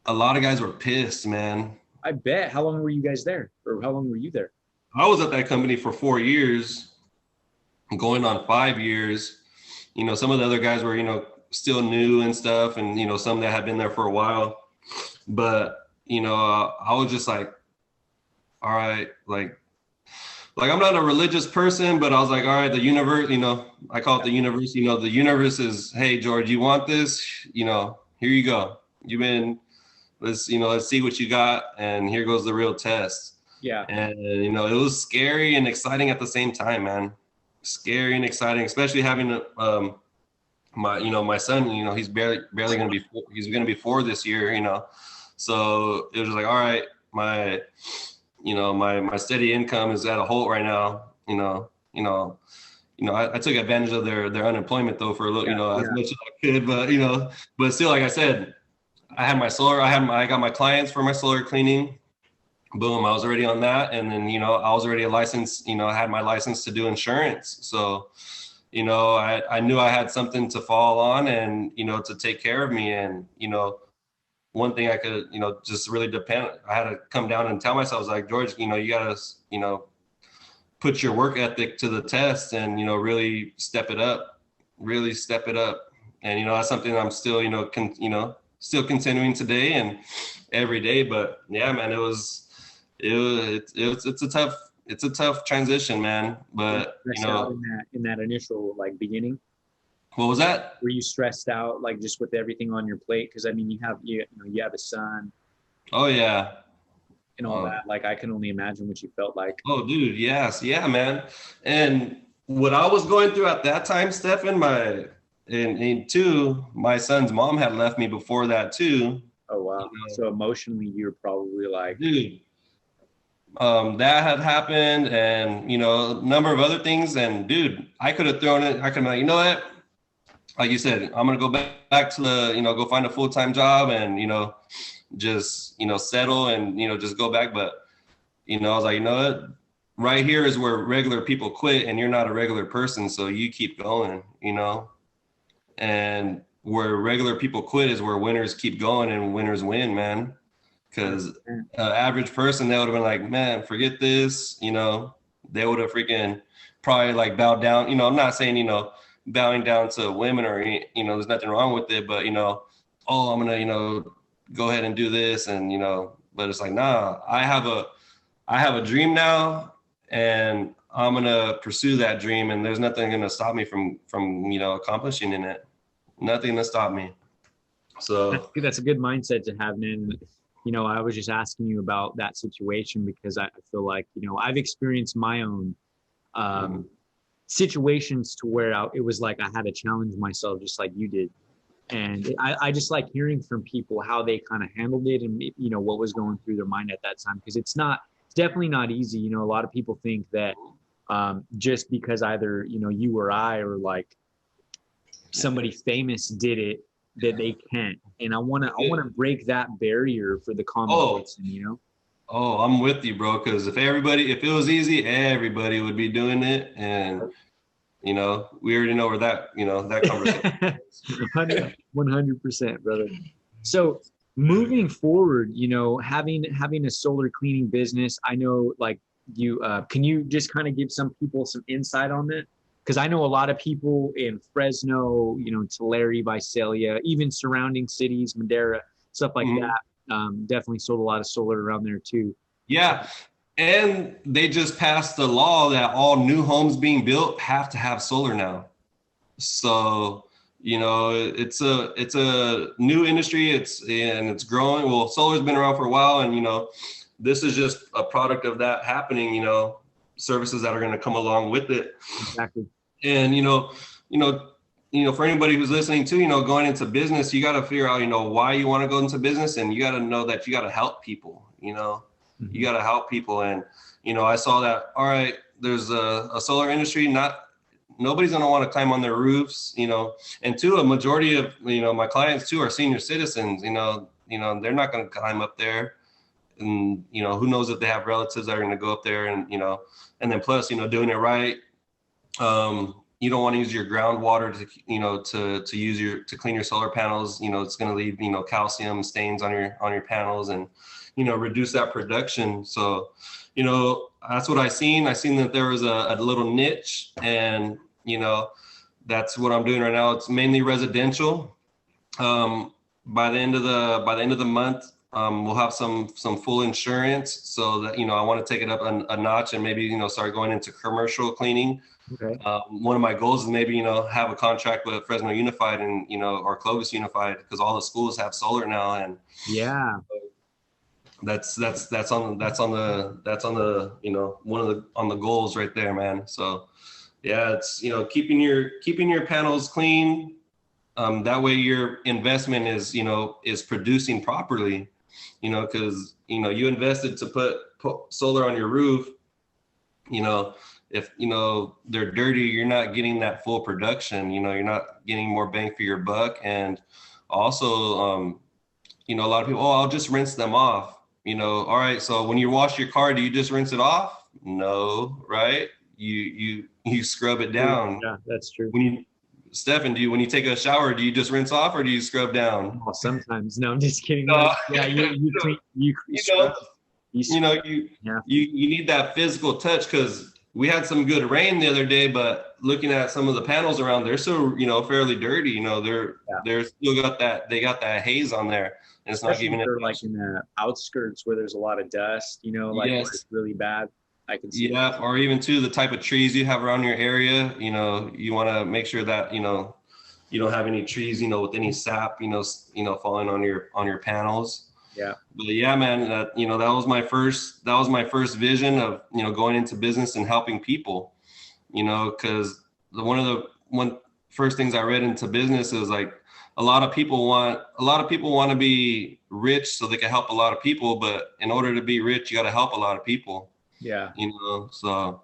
S3: a lot of guys were pissed, man.
S2: I bet. How long were you guys there, or how long were you there?
S3: I was at that company for 4 years, going on 5 years. Some of the other guys were, still new and stuff, and some that had been there for a while. But I was just like, all right, like I'm not a religious person, but I was like, all right, the universe, I call it the universe. The universe is, hey, George, you want this? Here you go. Let's see what you got, and here goes the real test.
S2: Yeah.
S3: And it was scary and exciting at the same time, man. Scary and exciting, especially having my son. He's barely gonna be 4 this year. So it was just like, all right, my steady income is at a halt right now. I took advantage of their unemployment though for a little, as much as I could, but still, like I said, I had my solar, I got my clients for my solar cleaning. Boom, I was already on that. And then, I was already a licensed, I had my license to do insurance. So, I knew I had something to fall on, and, to take care of me. And, one thing I could, just really depend, I had to come down and tell myself, I was like, George, you gotta, put your work ethic to the test, and, really step it up. And, that's something I'm still, still continuing today and every day. But yeah, man, it's a tough transition, man. But
S2: in that initial like beginning,
S3: what was that?
S2: Were you stressed out, like just with everything on your plate? Because I mean, you have a son.
S3: Oh yeah.
S2: And all that. Like I can only imagine what you felt like.
S3: Oh, dude, yes, yeah, man. And what I was going through at that time, Stefan, my son's mom had left me before that too.
S2: Oh wow. So emotionally, you're probably like,
S3: dude. That had happened, and a number of other things. And dude, I could have thrown it. I could have been like, what? Like you said, I'm gonna go back to the, go find a full-time job, and just settle, and just go back. But I was like, what? Right here is where regular people quit, and you're not a regular person, so you keep going. And where regular people quit is where winners keep going, and winners win, man. Because average person, they would have been like, man, forget this. They would have freaking probably like bowed down. I'm not saying, bowing down to women, or, there's nothing wrong with it, but, oh, I'm going to, go ahead and do this. And, but it's like, nah, I have a dream now, and I'm gonna pursue that dream, and there's nothing gonna stop me from accomplishing in it. Nothing to stop me. So
S2: That's a good mindset to have, man. I was just asking you about that situation because I feel like, I've experienced my own situations to where it was like I had to challenge myself just like you did. And I just like hearing from people how they kind of handled it and, what was going through their mind at that time. Because it's definitely not easy. A lot of people think that just because either, you or I or like somebody famous did it, that they can't. And I want to break that barrier for the common person,
S3: Oh, I'm with you, bro. Because if it was easy, everybody would be doing it. And, we already know where that conversation
S2: 100%, brother. So moving forward, having a solar cleaning business, I know like you, can you just kind of give some people some insight on that? Because I know a lot of people in Fresno, Tulare, Visalia, even surrounding cities, Madera, stuff like that. Definitely sold a lot of solar around there too.
S3: Yeah. And they just passed a law that all new homes being built have to have solar now. So, it's a new industry. It's growing. Well, solar's been around for a while, and this is just a product of that happening. Services that are going to come along with it.
S2: Exactly.
S3: And for anybody who's listening to, going into business, you got to figure out, why you want to go into business, and you got to know that you got to help people. You got to help people, and I saw that. All right, there's a solar industry. Nobody's going to want to climb on their roofs, and a majority of my clients too are senior citizens. They're not going to climb up there, and who knows if they have relatives that are going to go up there, and and then plus doing it right. You don't want to use your groundwater to clean your solar panels. It's going to leave calcium stains on your panels and reduce that production. So that's what I seen that there was a little niche, and that's what I'm doing right now. It's mainly residential. By the end of the month, we'll have some full insurance, so that I want to take it up a notch and maybe start going into commercial cleaning.
S2: Okay.
S3: One of my goals is maybe have a contract with Fresno Unified and or Clovis Unified, because all the schools have solar now, and
S2: yeah,
S3: that's on the one of the goals right there, man. So yeah, it's keeping your panels clean. That way your investment is producing properly, because you invested to put solar on your roof. If they're dirty, you're not getting that full production. You're not getting more bang for your buck. And also a lot of people, I'll just rinse them off. All right, so when you wash your car, do you just rinse it off? No, right? You scrub it down.
S2: Yeah, that's true.
S3: Stefan, when you take a shower, do you just rinse off or do you scrub down?
S2: Oh, sometimes. No, I'm just kidding.
S3: No.
S2: Yeah, you clean, you scrub.
S3: You need that physical touch, because we had some good rain the other day, but looking at some of the panels around, they're still fairly dirty. They're still got that haze on there, and it's
S2: especially
S3: not giving it.
S2: Like in the outskirts where there's a lot of dust, where it's really bad. I can see.
S3: Yeah, or even too the type of trees you have around your area. You want to make sure that you don't have any trees with any sap falling on your panels.
S2: Yeah.
S3: But yeah, man, that was my first vision of going into business and helping people. Because one of the first things I read into business is like a lot of people want to be rich so they can help a lot of people, but in order to be rich, you got to help a lot of people.
S2: Yeah.
S3: So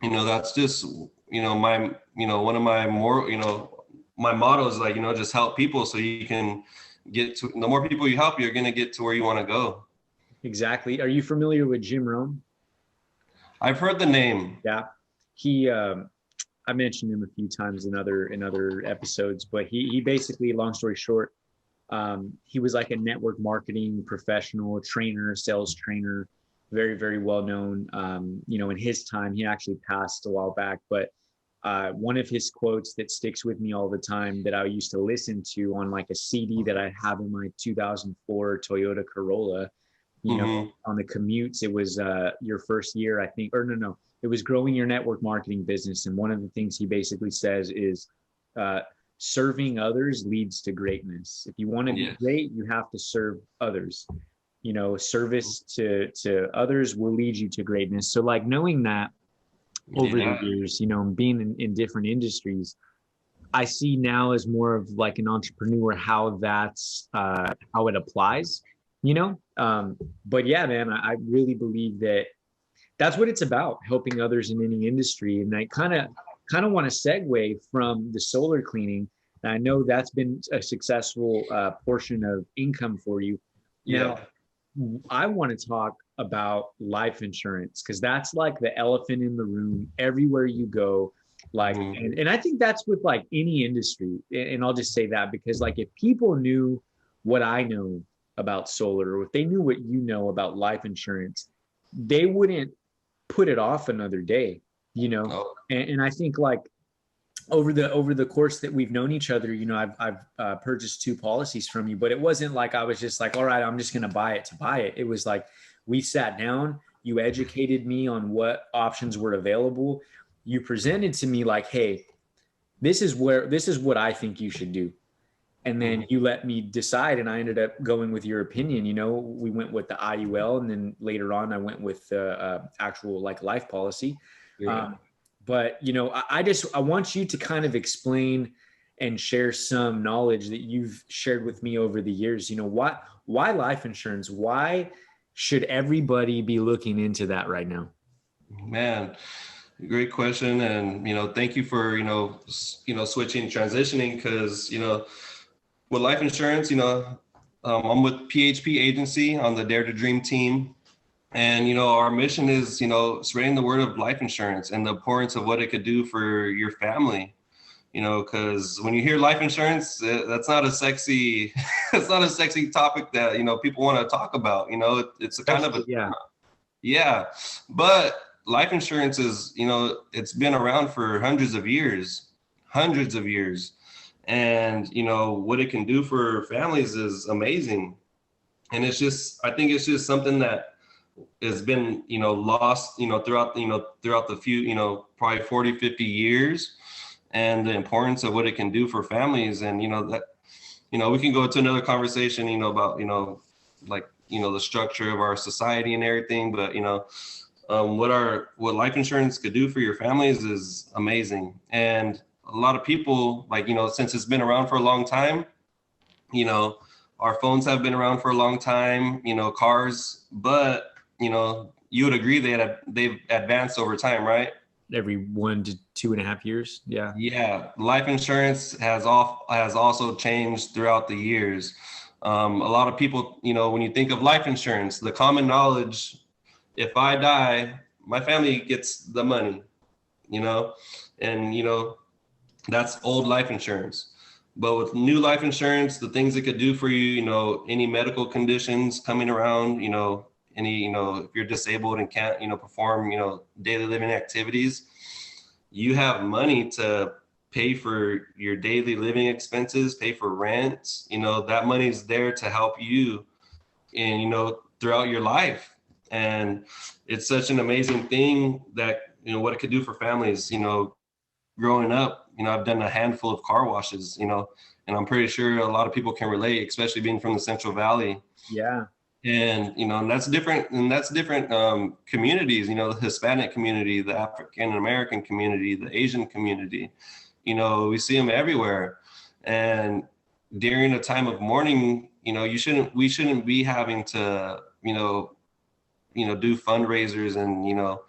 S3: that's just my one of my more my motto is like just help people so you can get to, the more people you help, you're going to get to where you want to go.
S2: Exactly. Are you familiar with Jim Rome?
S3: I've heard the name.
S2: Yeah. He I mentioned him a few times in other episodes, but he basically, long story short, he was like a network marketing professional, trainer, sales trainer, very, very well known. In his time, he actually passed a while back, but one of his quotes that sticks with me all the time that I used to listen to on like a CD that I have in my 2004 Toyota Corolla, you know, on the commutes, it was your first year, I think, or no, it was growing your network marketing business. And one of the things he basically says is serving others leads to greatness. If you want to be great, you have to serve others. You know, service to others will lead you to greatness. So like knowing that over the years, you know, being in different industries, I see now as more of like an entrepreneur how that's how it applies, you know. But yeah, man, I really believe that that's what it's about, helping others in any industry. And I kind of want to segue from the solar cleaning. And I know that's been a successful portion of income for you. Now, I want to talk about life insurance because that's like the elephant in the room everywhere you go. Like, and I think that's with like any industry. And I'll just say that because like if people knew what I know about solar, or if they knew what you know about life insurance, they wouldn't put it off another day, you know? And I think like over the course that we've known each other, you know, I've purchased 2 policies from you, but it wasn't like I was just like, all right, I'm just going to buy it to buy it. It was like, we sat down, you educated me on what options were available. You presented to me like, hey, this is what I think you should do. And then you let me decide, and I ended up going with your opinion. You know, we went with the IUL, and then later on I went with the actual like life policy. But, you know, I want you to kind of explain and share some knowledge that you've shared with me over the years. You know, why life insurance? Why should everybody be looking into that right now?
S3: Man, great question. And, you know, thank you for, switching, transitioning, because, you know, with life insurance, you know, I'm with PHP Agency on the Dare to Dream team. And, you know, our mission is, you know, spreading the word of life insurance and the importance of what it could do for your family, you know, because when you hear life insurance, that's not a sexy, it's not a sexy topic that, you know, people want to talk about, you know, it's a kind of but life insurance is, you know, it's been around for hundreds of years. And, you know, what it can do for families is amazing. And it's just, I think it's just something that has been, you know, lost, you know, throughout the few, you know, probably 40, 50 years, and the importance of what it can do for families. And, you know, that, you know, we can go to another conversation, you know, about, you know, like, you know, the structure of our society and everything. But, you know, what life insurance could do for your families is amazing. And a lot of people, like, you know, since it's been around for a long time, you know, our phones have been around for a long time, you know, cars, but, you know, you would agree they've advanced over time, right?
S2: Every 1 to 2.5 years. Yeah.
S3: Yeah. Life insurance has also changed throughout the years. A lot of people, you know, when you think of life insurance, the common knowledge, if I die, my family gets the money, you know, and, you know, that's old life insurance. But with new life insurance, the things it could do for you, you know, any medical conditions coming around, you know, if you're disabled and can't, you know, perform, you know, daily living activities, you have money to pay for your daily living expenses, pay for rent, you know, that money's there to help you in, you know, throughout your life. And it's such an amazing thing that, you know, what it could do for families. You know, growing up, you know, I've done a handful of car washes, you know, and I'm pretty sure a lot of people can relate, especially being from the Central Valley.
S2: Yeah.
S3: And, you know, and that's different communities, you know, the Hispanic community, the African American community, the Asian community, you know, we see them everywhere. And during a time of mourning, you know, we shouldn't be having to, you know, do fundraisers, and, you know,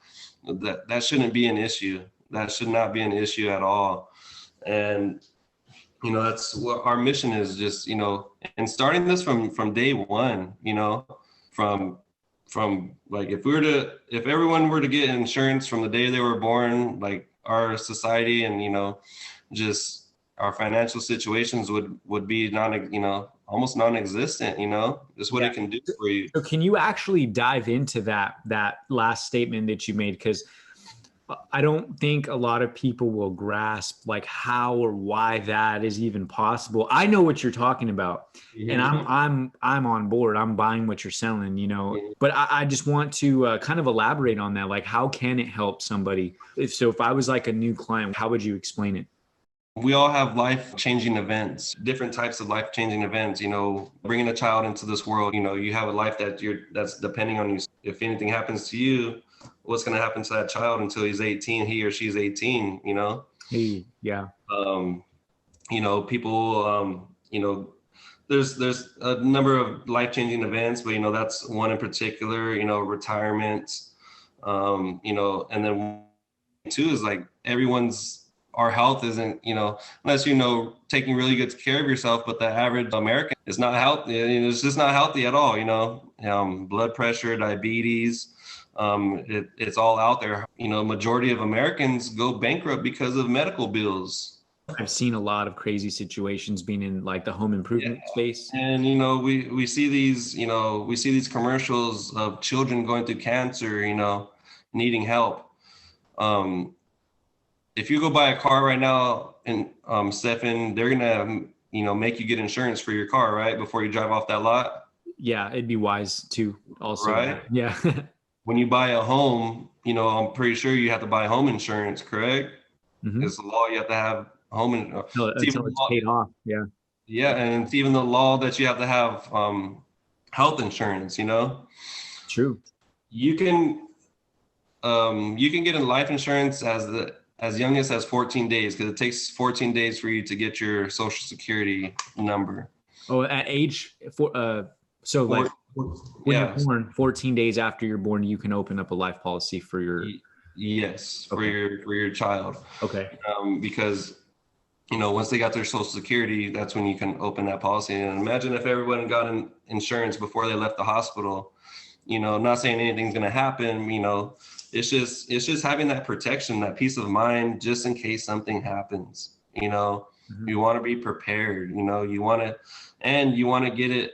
S3: that shouldn't be an issue. That should not be an issue at all. And, you know, that's what our mission is, just, you know, and starting this from day one, you know, from like, if everyone were to get insurance from the day they were born, like our society and, you know, just our financial situations would be almost non-existent, you know, just what it can do for you.
S2: So can you actually dive into that last statement that you made? Because I don't think a lot of people will grasp like how or why that is even possible. I know what you're talking about, and I'm on board. I'm buying what you're selling, you know. But I just want to kind of elaborate on that. Like, how can it help somebody? If I was like a new client, how would you explain it?
S3: We all have life-changing events, different types of life-changing events. You know, bringing a child into this world, you know, you have a life that's depending on you. If anything happens to you, what's going to happen to that child until he's 18, he or she's 18, you know?
S2: Hey, yeah.
S3: You know, people, you know, there's a number of life-changing events, but, you know, that's one in particular, you know, retirement, you know, and then two is like our health isn't, you know, unless, you know, taking really good care of yourself, but the average American is not healthy. You know, it's just not healthy at all, you know, blood pressure, diabetes, it's all out there. You know, majority of Americans go bankrupt because of medical bills.
S2: I've seen a lot of crazy situations being in like the home improvement space.
S3: And, you know, we see these, you know, we see these commercials of children going through cancer, you know, needing help. If you go buy a car right now, and Stefan, they're gonna, you know, make you get insurance for your car, right, before you drive off that lot.
S2: Yeah, it'd be wise to also.
S3: Right.
S2: Yeah.
S3: When you buy a home, you know, I'm pretty sure you have to buy home insurance, correct?
S2: Mm-hmm.
S3: It's the law, you have to have home
S2: Until it's paid off. Yeah.
S3: Yeah, and it's even the law that you have to have health insurance, you know.
S2: True.
S3: You can get in life insurance as young as 14 days, because it takes 14 days for you to get your social security number.
S2: Oh, at age so like when you're born, 14 days after you're born, you can open up a life policy for your.
S3: Yes, for your child.
S2: Okay.
S3: Because, you know, once they got their social security, that's when you can open that policy. And imagine if everyone got insurance before they left the hospital. You know, I'm not saying anything's going to happen, you know, it's just having that protection, that peace of mind, just in case something happens, you know. Mm-hmm. You want to be prepared, you know, you want to get it,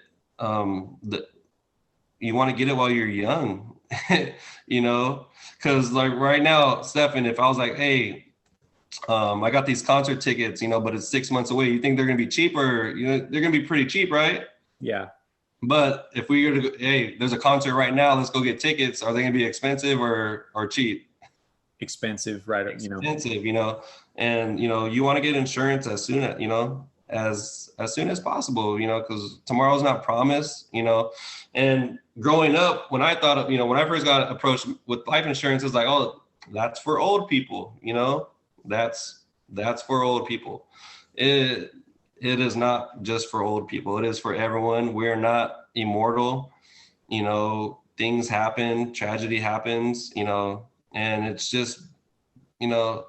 S3: you want to get it while you're young, you know, because like right now, Stefan, if I was like, hey, I got these concert tickets, you know, but it's 6 months away, you think they're going to be cheaper? You know, they're going to be pretty cheap, right?
S2: Yeah.
S3: But if we were to go, hey, there's a concert right now, let's go get tickets. Are they going to be expensive or cheap?
S2: Expensive, right?
S3: Expensive, you know, and, you know, you want to get insurance as soon as, you know, as soon as possible, you know, because tomorrow's not promised, you know. And growing up, when I thought of, you know, when I first got approached with life insurance, it's like, oh, that's for old people, you know, that's for old people. It is not just for old people. It is for everyone. We're not immortal. You know, things happen, tragedy happens, you know, and it's just, you know,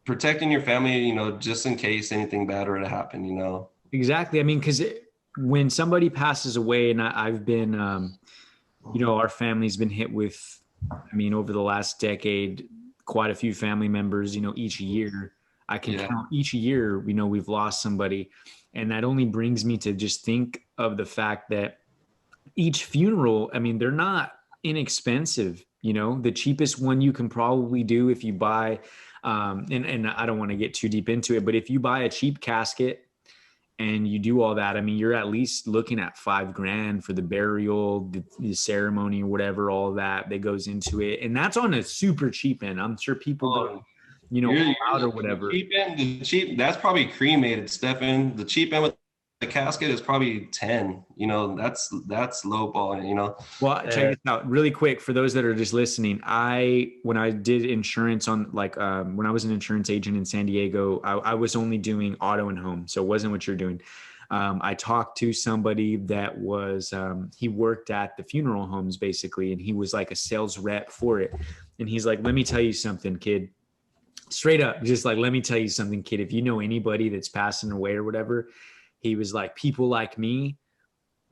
S3: protecting your family, you know, just in case anything bad were to happen, you know.
S2: Exactly. I mean, because when somebody passes away, and I've been, you know, our family's been hit with, I mean, over the last decade, quite a few family members, you know, each year. I can count each year, you know, we've lost somebody. And that only brings me to just think of the fact that each funeral, I mean, they're not inexpensive. You know, the cheapest one you can probably do if you buy, and I don't want to get too deep into it, but if you buy a cheap casket and you do all that, I mean, you're at least looking at $5,000 for the burial, the ceremony or whatever, all that goes into it. And that's on a super cheap end. I'm sure people go, you know, out or whatever.
S3: The cheap, that's probably cremated, Stefan. The cheap end with the casket is probably 10. You know, that's low ball, you know.
S2: Well, check this out really quick for those that are just listening. When I did insurance on when I was an insurance agent in San Diego, I was only doing auto and home. So it wasn't what you're doing. I talked to somebody that was, he worked at the funeral homes basically, and he was like a sales rep for it. And he's like, let me tell you something, kid. Straight up, just like, let me tell you something, kid. If you know anybody that's passing away or whatever, he was like, people like me,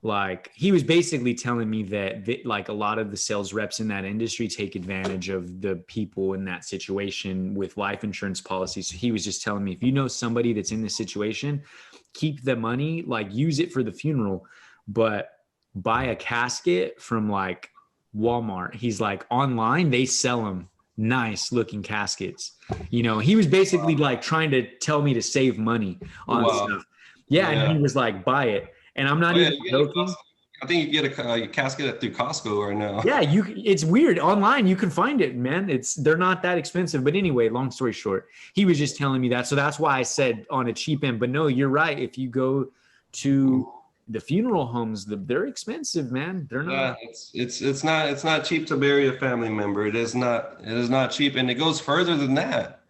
S2: like he was basically telling me that like a lot of the sales reps in that industry take advantage of the people in that situation with life insurance policies. So he was just telling me, if you know somebody that's in this situation, keep the money, like use it for the funeral, but buy a casket from like Walmart. He's like, online, they sell them nice looking caskets. You know, he was basically like trying to tell me to save money on stuff. Yeah, and he was like, buy it. And I'm not even joking.
S3: I think you get a casket through Costco right now.
S2: Yeah, it's weird. Online, you can find it, man. They're not that expensive. But anyway, long story short, he was just telling me that. So that's why I said on a cheap end. But no, you're right. If you go to the funeral homes, they're expensive, man. They're not.
S3: Yeah, it's not cheap to bury a family member. It is not cheap, and it goes further than that.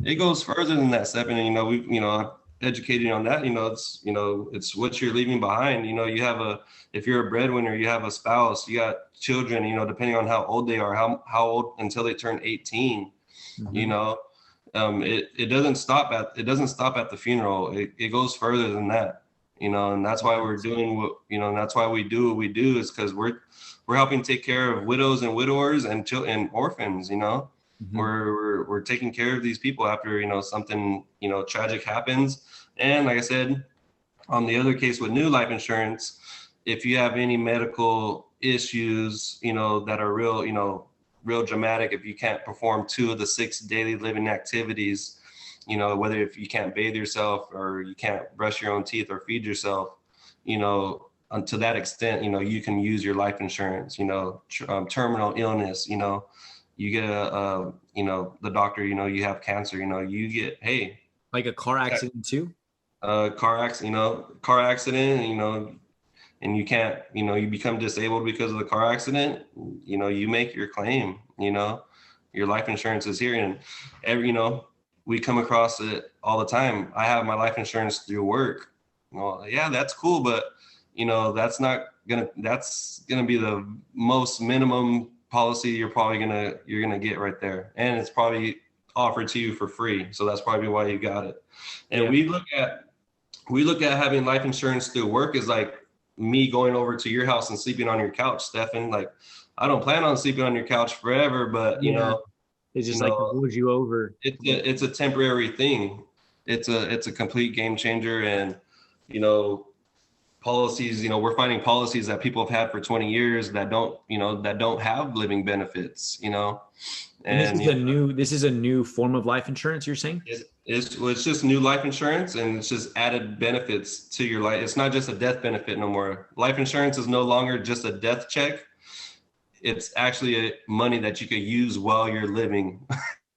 S3: It goes further than that, Stephen. And educating on that, it's what you're leaving behind. If you're a breadwinner, you have a spouse, you got children, depending on how old they are, how old until they turn 18, it doesn't stop at the funeral. It goes further than that, and that's why we're doing and that's why we do what we do, is because we're helping take care of widows and widowers and orphans, We're taking care of these people after, something, tragic happens. And like I said, on the other case with new life insurance, if you have any medical issues, that are real dramatic, if you can't perform 2 of the 6 daily living activities, whether if you can't bathe yourself or you can't brush your own teeth or feed yourself, to that extent, you can use your life insurance, terminal illness, you get the doctor, you have cancer, you get, hey.
S2: Like a car accident too?
S3: Car accident, and you can't, you become disabled because of the car accident, you make your claim, your life insurance is here. And we come across it all the time. I have my life insurance through work. Well, yeah, that's cool, but that's gonna be the most minimum policy you're gonna get right there, and it's probably offered to you for free, so that's probably why you got it. And we look at having life insurance through work is like me going over to your house and sleeping on your couch, Stefan. Like, I don't plan on sleeping on your couch forever, but
S2: it's just like to hold you over.
S3: It's a temporary thing. It's a complete game changer. And policies, we're finding policies that people have had for 20 years that don't have living benefits, and
S2: this is a new form of life insurance, you're saying?
S3: It's just new life insurance, and it's just added benefits to your life. It's not just a death benefit no more. Life insurance is no longer just a death check. It's actually money that you could use while you're living.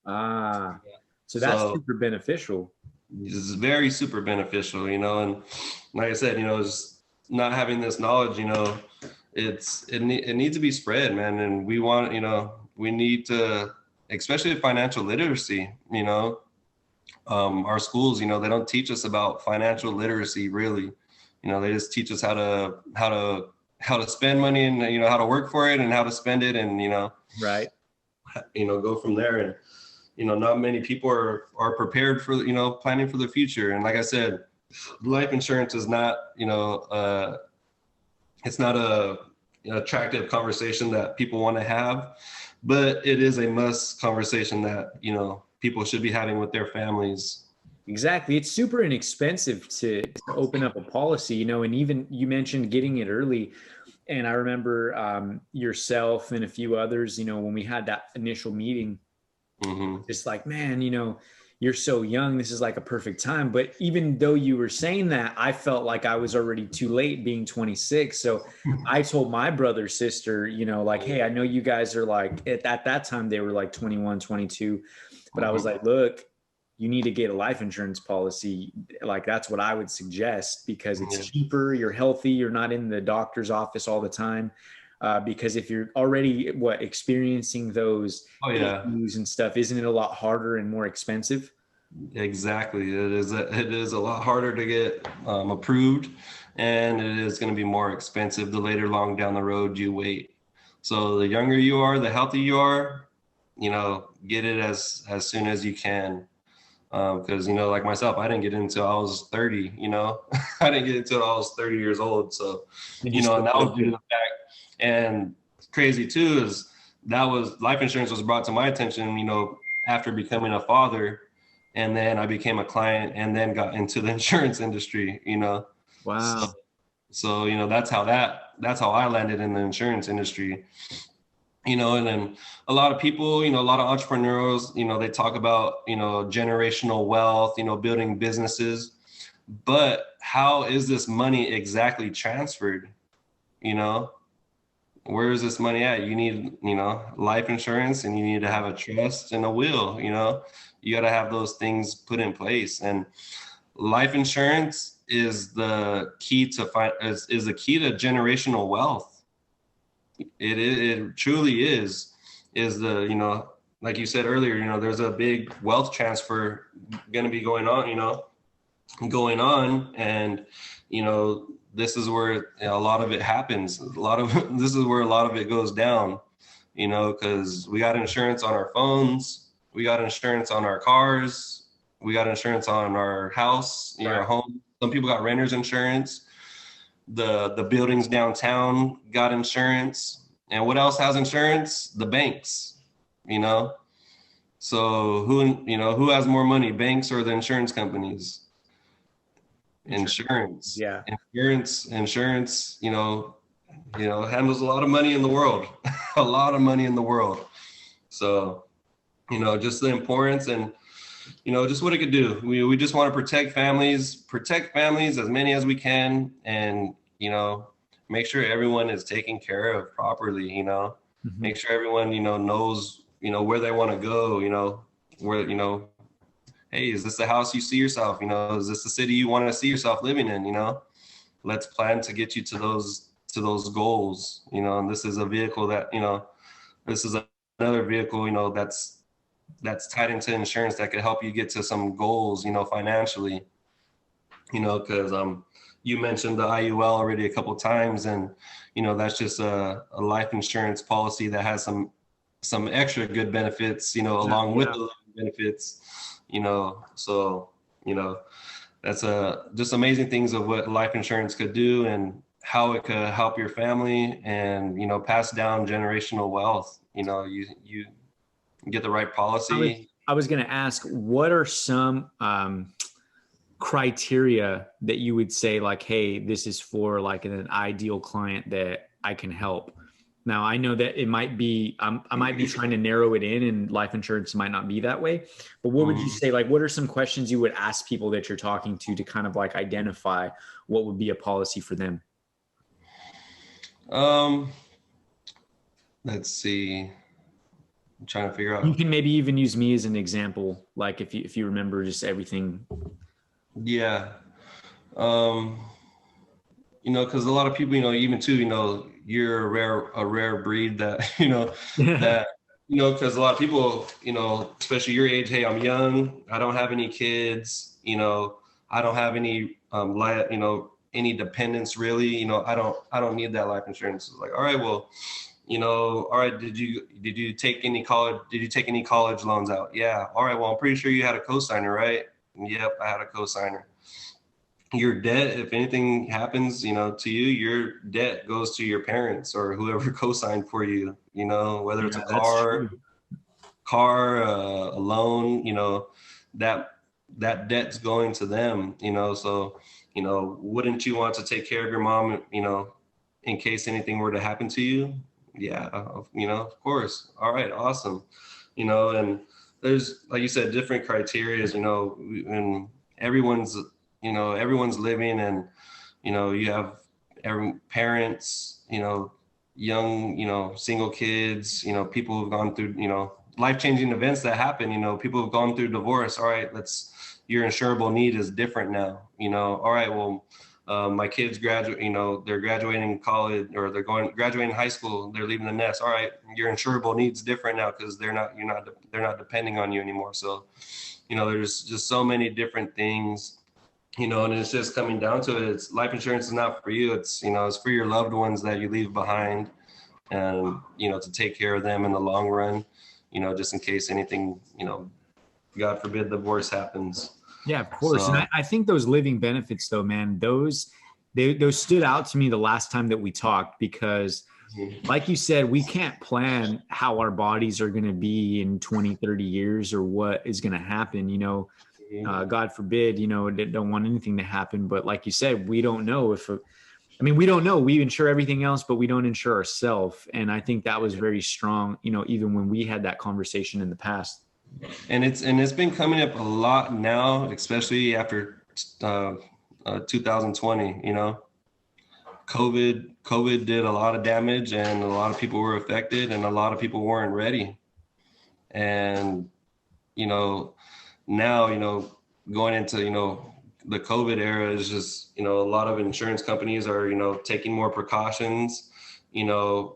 S2: So that's super beneficial.
S3: It's very super beneficial, and like I said, it's not having this knowledge, it needs to be spread, man. And we need to, especially financial literacy, our schools, they don't teach us about financial literacy really. They just teach us how to spend money, and how to work for it and how to spend it, and
S2: right,
S3: go from there. And not many people are prepared for planning for the future. And like I said, life insurance is not it's not an attractive conversation that people want to have, but it is a must conversation that people should be having with their families.
S2: Exactly. It's super inexpensive to open up a policy, and even you mentioned getting it early. And I remember yourself and a few others, when we had that initial meeting, it's like, man, you're so young. This is like a perfect time. But even though you were saying that, I felt like I was already too late being 26. So I told my brother, sister, like, hey, I know you guys are like, at that time, they were like 21, 22. But I was like, look, you need to get a life insurance policy. Like, that's what I would suggest, because it's cheaper. You're healthy. You're not in the doctor's office all the time. Because if you're already experiencing those issues and stuff, isn't it a lot harder and more expensive?
S3: Exactly. It is a lot harder to get approved, and it is going to be more expensive the later long down the road you wait. So the younger you are, the healthier you are, get it as soon as you can. Because, like myself, I didn't get into I was 30, I didn't get into it I was 30 years old. So, and that was due to the fact. And crazy too is life insurance was brought to my attention, after becoming a father, and then I became a client and then got into the insurance industry,
S2: Wow.
S3: So that's how I landed in the insurance industry. You know, and then a lot of people, you know, a lot of entrepreneurs, you know, they talk about, you know, generational wealth, you know, building businesses, but how is this money exactly transferred? You know, where is this money at? You need, you know, life insurance, and you need to have a trust and a will. You know, you got to have those things put in place. And life insurance is the key to is the key to generational wealth. It truly is the, you know, like you said earlier, you know, there's a big wealth transfer going to be going on, you know, and, you know, this is where, you know, a lot of it happens. This is where a lot of it goes down, you know, because we got insurance on our phones, we got insurance on our cars, we got insurance on our house, you know, our home. Some people got renter's insurance. The buildings downtown got insurance. And what else has insurance? The banks, you know. So who has more money, banks or the insurance companies? Insurance.
S2: Yeah.
S3: Insurance, you know, handles a lot of money in the world. A lot of money in the world. So, you know, just the importance and, you know, just what it could do. We just want to protect families as many as we can, and, you know, make sure everyone is taken care of properly, you know.
S2: Mm-hmm.
S3: Make sure everyone, you know, knows, you know, where they want to go, you know, where, you know, hey, is this the house you see yourself? You know, is this the city you want to see yourself living in? You know, let's plan to get you to those goals, you know, and this is a vehicle that, you know, this is another vehicle, you know, that's tied into insurance that could help you get to some goals, you know, financially, you know, because you mentioned the IUL already a couple of times, and, you know, that's just a life insurance policy that has some extra good benefits, you know, along with the benefits, you know. So, you know, that's just amazing things of what life insurance could do and how it could help your family and, you know, pass down generational wealth. You know, you get the right policy.
S2: I was going to ask, what are some criteria that you would say, like, hey, this is for like an ideal client that I can help? Now, I know that it might be, I might be trying to narrow it in, and life insurance might not be that way. But what would you say, like, what are some questions you would ask people that you're talking to kind of like identify what would be a policy for them?
S3: Let's see. I'm trying to figure out.
S2: You can maybe even use me as an example, like if you remember just everything.
S3: Yeah. You know, because a lot of people, you know, even too, you know, you're a rare breed that, you know, that, you know, because a lot of people, you know, especially your age, hey, I'm young, I don't have any kids, you know, I don't have any, you know, any dependents really, you know, I don't need that life insurance. It's like, all right, well, you know, all right, did you take any college loans out? Yeah. All right, well, I'm pretty sure you had a cosigner, right? Yep, I had a cosigner. Your debt, if anything happens, you know, to you, your debt goes to your parents or whoever co-signed for you, you know, whether it's a car, a loan, you know, that debt's going to them, you know. So, you know, wouldn't you want to take care of your mom, you know, in case anything were to happen to you? Yeah, you know, of course. All right, awesome. You know, and there's, like you said, different criterias, you know, and everyone's living, and, you know, you have parents, you know, young, you know, single kids, you know, people who've gone through, you know, life-changing events that happen, you know, people who've gone through divorce. All right, your insurable need is different now, you know. All right, well, my kids graduate, you know, they're graduating college, or they're graduating high school, they're leaving the nest. All right, your insurable needs different now because they're not depending on you anymore. So, you know, there's just so many different things, you know, and it's just coming down to it. It's life insurance is not for you. It's, you know, it's for your loved ones that you leave behind, and, you know, to take care of them in the long run, you know, just in case anything, you know, God forbid, divorce happens.
S2: Yeah, of course.
S3: So,
S2: and I think those living benefits, though, man, those stood out to me the last time that we talked, because like you said, we can't plan how our bodies are going to be in 20, 30 years or what is going to happen, you know. God forbid, you know, don't want anything to happen. But like you said, we don't know if I mean, we don't know. We insure everything else, but we don't insure ourselves. And I think that was very strong, you know, even when we had that conversation in the past.
S3: And it's been coming up a lot now, especially after 2020. You know, COVID did a lot of damage, and a lot of people were affected, and a lot of people weren't ready. And you know, now, you know, going into, you know, the COVID era is just, you know, a lot of insurance companies are, you know, taking more precautions. You know,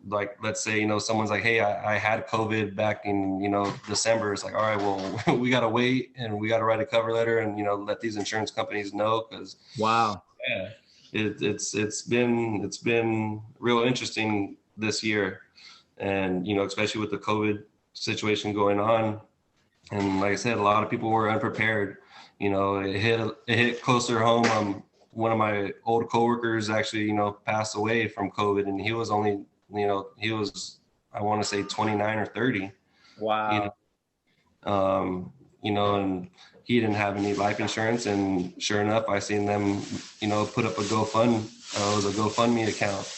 S3: like, let's say, you know, someone's like, hey, I had COVID back in, you know, December. It's like, all right, well, we got to wait, and we got to write a cover letter and, you know, let these insurance companies know. Because
S2: wow,
S3: yeah, it's been real interesting this year. And, you know, especially with the COVID situation going on. And like I said, a lot of people were unprepared. You know, it hit closer home. One of my old coworkers actually, you know, passed away from COVID, and he was only, you know, I want to say 29 or 30.
S2: wow.
S3: You know, and he didn't have any life insurance, and sure enough, I seen them, you know, put up a GoFundMe account.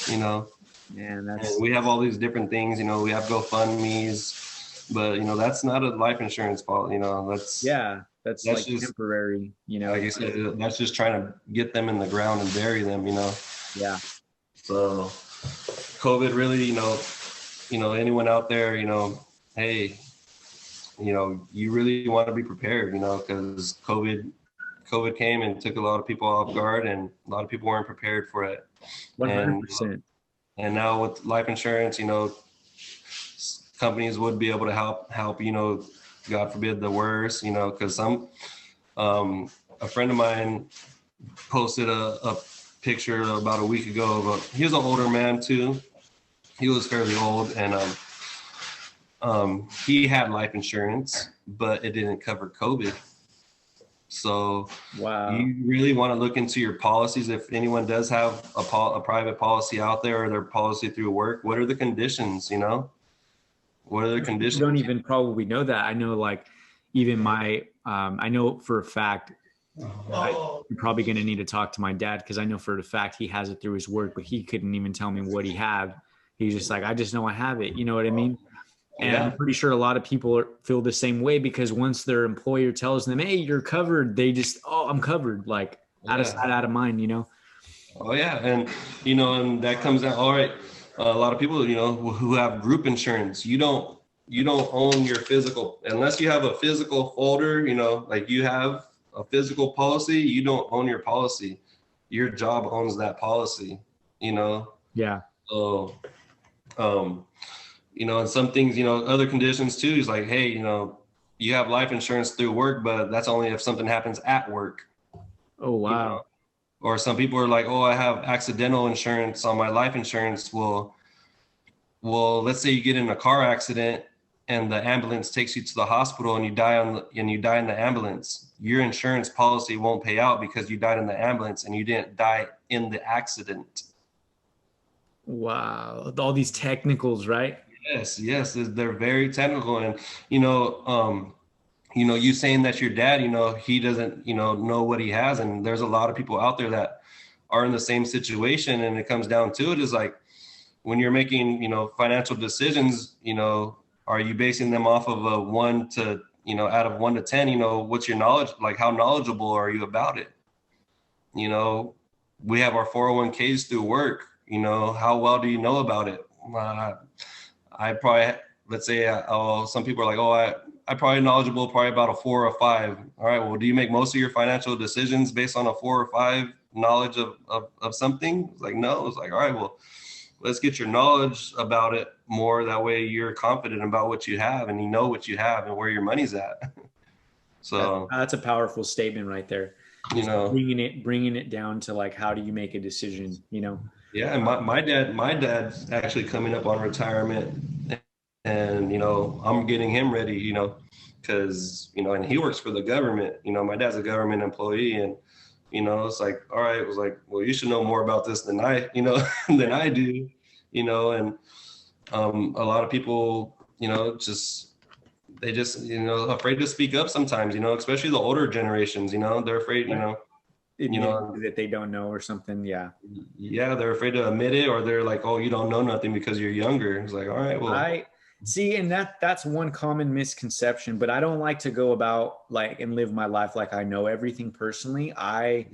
S3: You know,
S2: Man,
S3: and we have all these different things. You know, we have GoFundMe's, but you know, that's not a life insurance policy. You know, that's
S2: like
S3: just
S2: temporary, you know.
S3: like you said, that's just trying to get them in the ground and bury them, you know.
S2: Yeah.
S3: So COVID really, you know, anyone out there, you know, hey, you know, you really want to be prepared, you know, because COVID came and took a lot of people off guard, and a lot of people weren't prepared for it.
S2: 100%.
S3: And now with life insurance, you know, companies would be able to help, you know, God forbid the worst, you know, because a friend of mine posted a picture about a week ago he was an older man too. He was fairly old, and he had life insurance, but it didn't cover COVID. So
S2: Wow.
S3: you really want to look into your policies. If anyone does have a private policy out there, or their policy through work, what are the conditions, you know? What are the conditions?
S2: You don't even probably know that. I know, like, even I know for a fact, I'm probably going to need to talk to my dad, because I know for a fact he has it through his work, but he couldn't even tell me what he had. He's just like, I just know I have it. You know what I mean? And I'm pretty sure a lot of people feel the same way, because once their employer tells them, hey, you're covered, they just, oh, I'm covered, like out of sight, out of mind, you know?
S3: Oh yeah. And, you know, and that comes down, all right. A lot of people, you know, who have group insurance, you don't own your physical, unless you have a physical folder, you know, like you have a physical policy, you don't own your policy. Your job owns that policy, you know?
S2: Yeah.
S3: So, you know, and some things, you know, other conditions too, is like, hey, you know, you have life insurance through work, but that's only if something happens at work.
S2: Oh, wow.
S3: You know? Or some people are like, oh, I have accidental insurance on my life insurance. Well, let's say you get in a car accident and the ambulance takes you to the hospital, and you die in the ambulance. Your insurance policy won't pay out because you died in the ambulance and you didn't die in the accident.
S2: Wow. All these technicals, right?
S3: Yes, they're very technical. And you know, you saying that your dad, you know, he doesn't, you know what he has, and there's a lot of people out there that are in the same situation. And it comes down to it is like, when you're making, you know, financial decisions, you know, are you basing them off of a 1 to, you know, out of 1 to 10, you know, what's your knowledge, like how knowledgeable are you about it? You know, we have our 401ks through work, you know, how well do you know about it? I probably, let's say, some people are like, oh, I'm probably knowledgeable, probably about a 4 or a 5. All right, well, do you make most of your financial decisions based on a 4 or 5 knowledge of something? It's like, no. It's like, all right, well, let's get your knowledge about it more. That way you're confident about what you have, and you know what you have and where your money's at. So
S2: that's a powerful statement right there.
S3: You know,
S2: bringing it down to like, how do you make a decision, you know?
S3: Yeah. And my dad's actually coming up on retirement, and, you know, I'm getting him ready, you know, because, you know, and he works for the government. You know, my dad's a government employee, and, you know, it's like, all right, it was like, well, you should know more about this than I do, you know. And a lot of people, you know, they just, you know, afraid to speak up sometimes, you know, especially the older generations, you know, they're afraid, you know.
S2: that they don't know or something. Yeah.
S3: Yeah, they're afraid to admit it, or they're like, oh, you don't know nothing because you're younger. It's like, all right, well,
S2: I see, and that's one common misconception, but I don't like to go about like and live my life like I know everything personally. I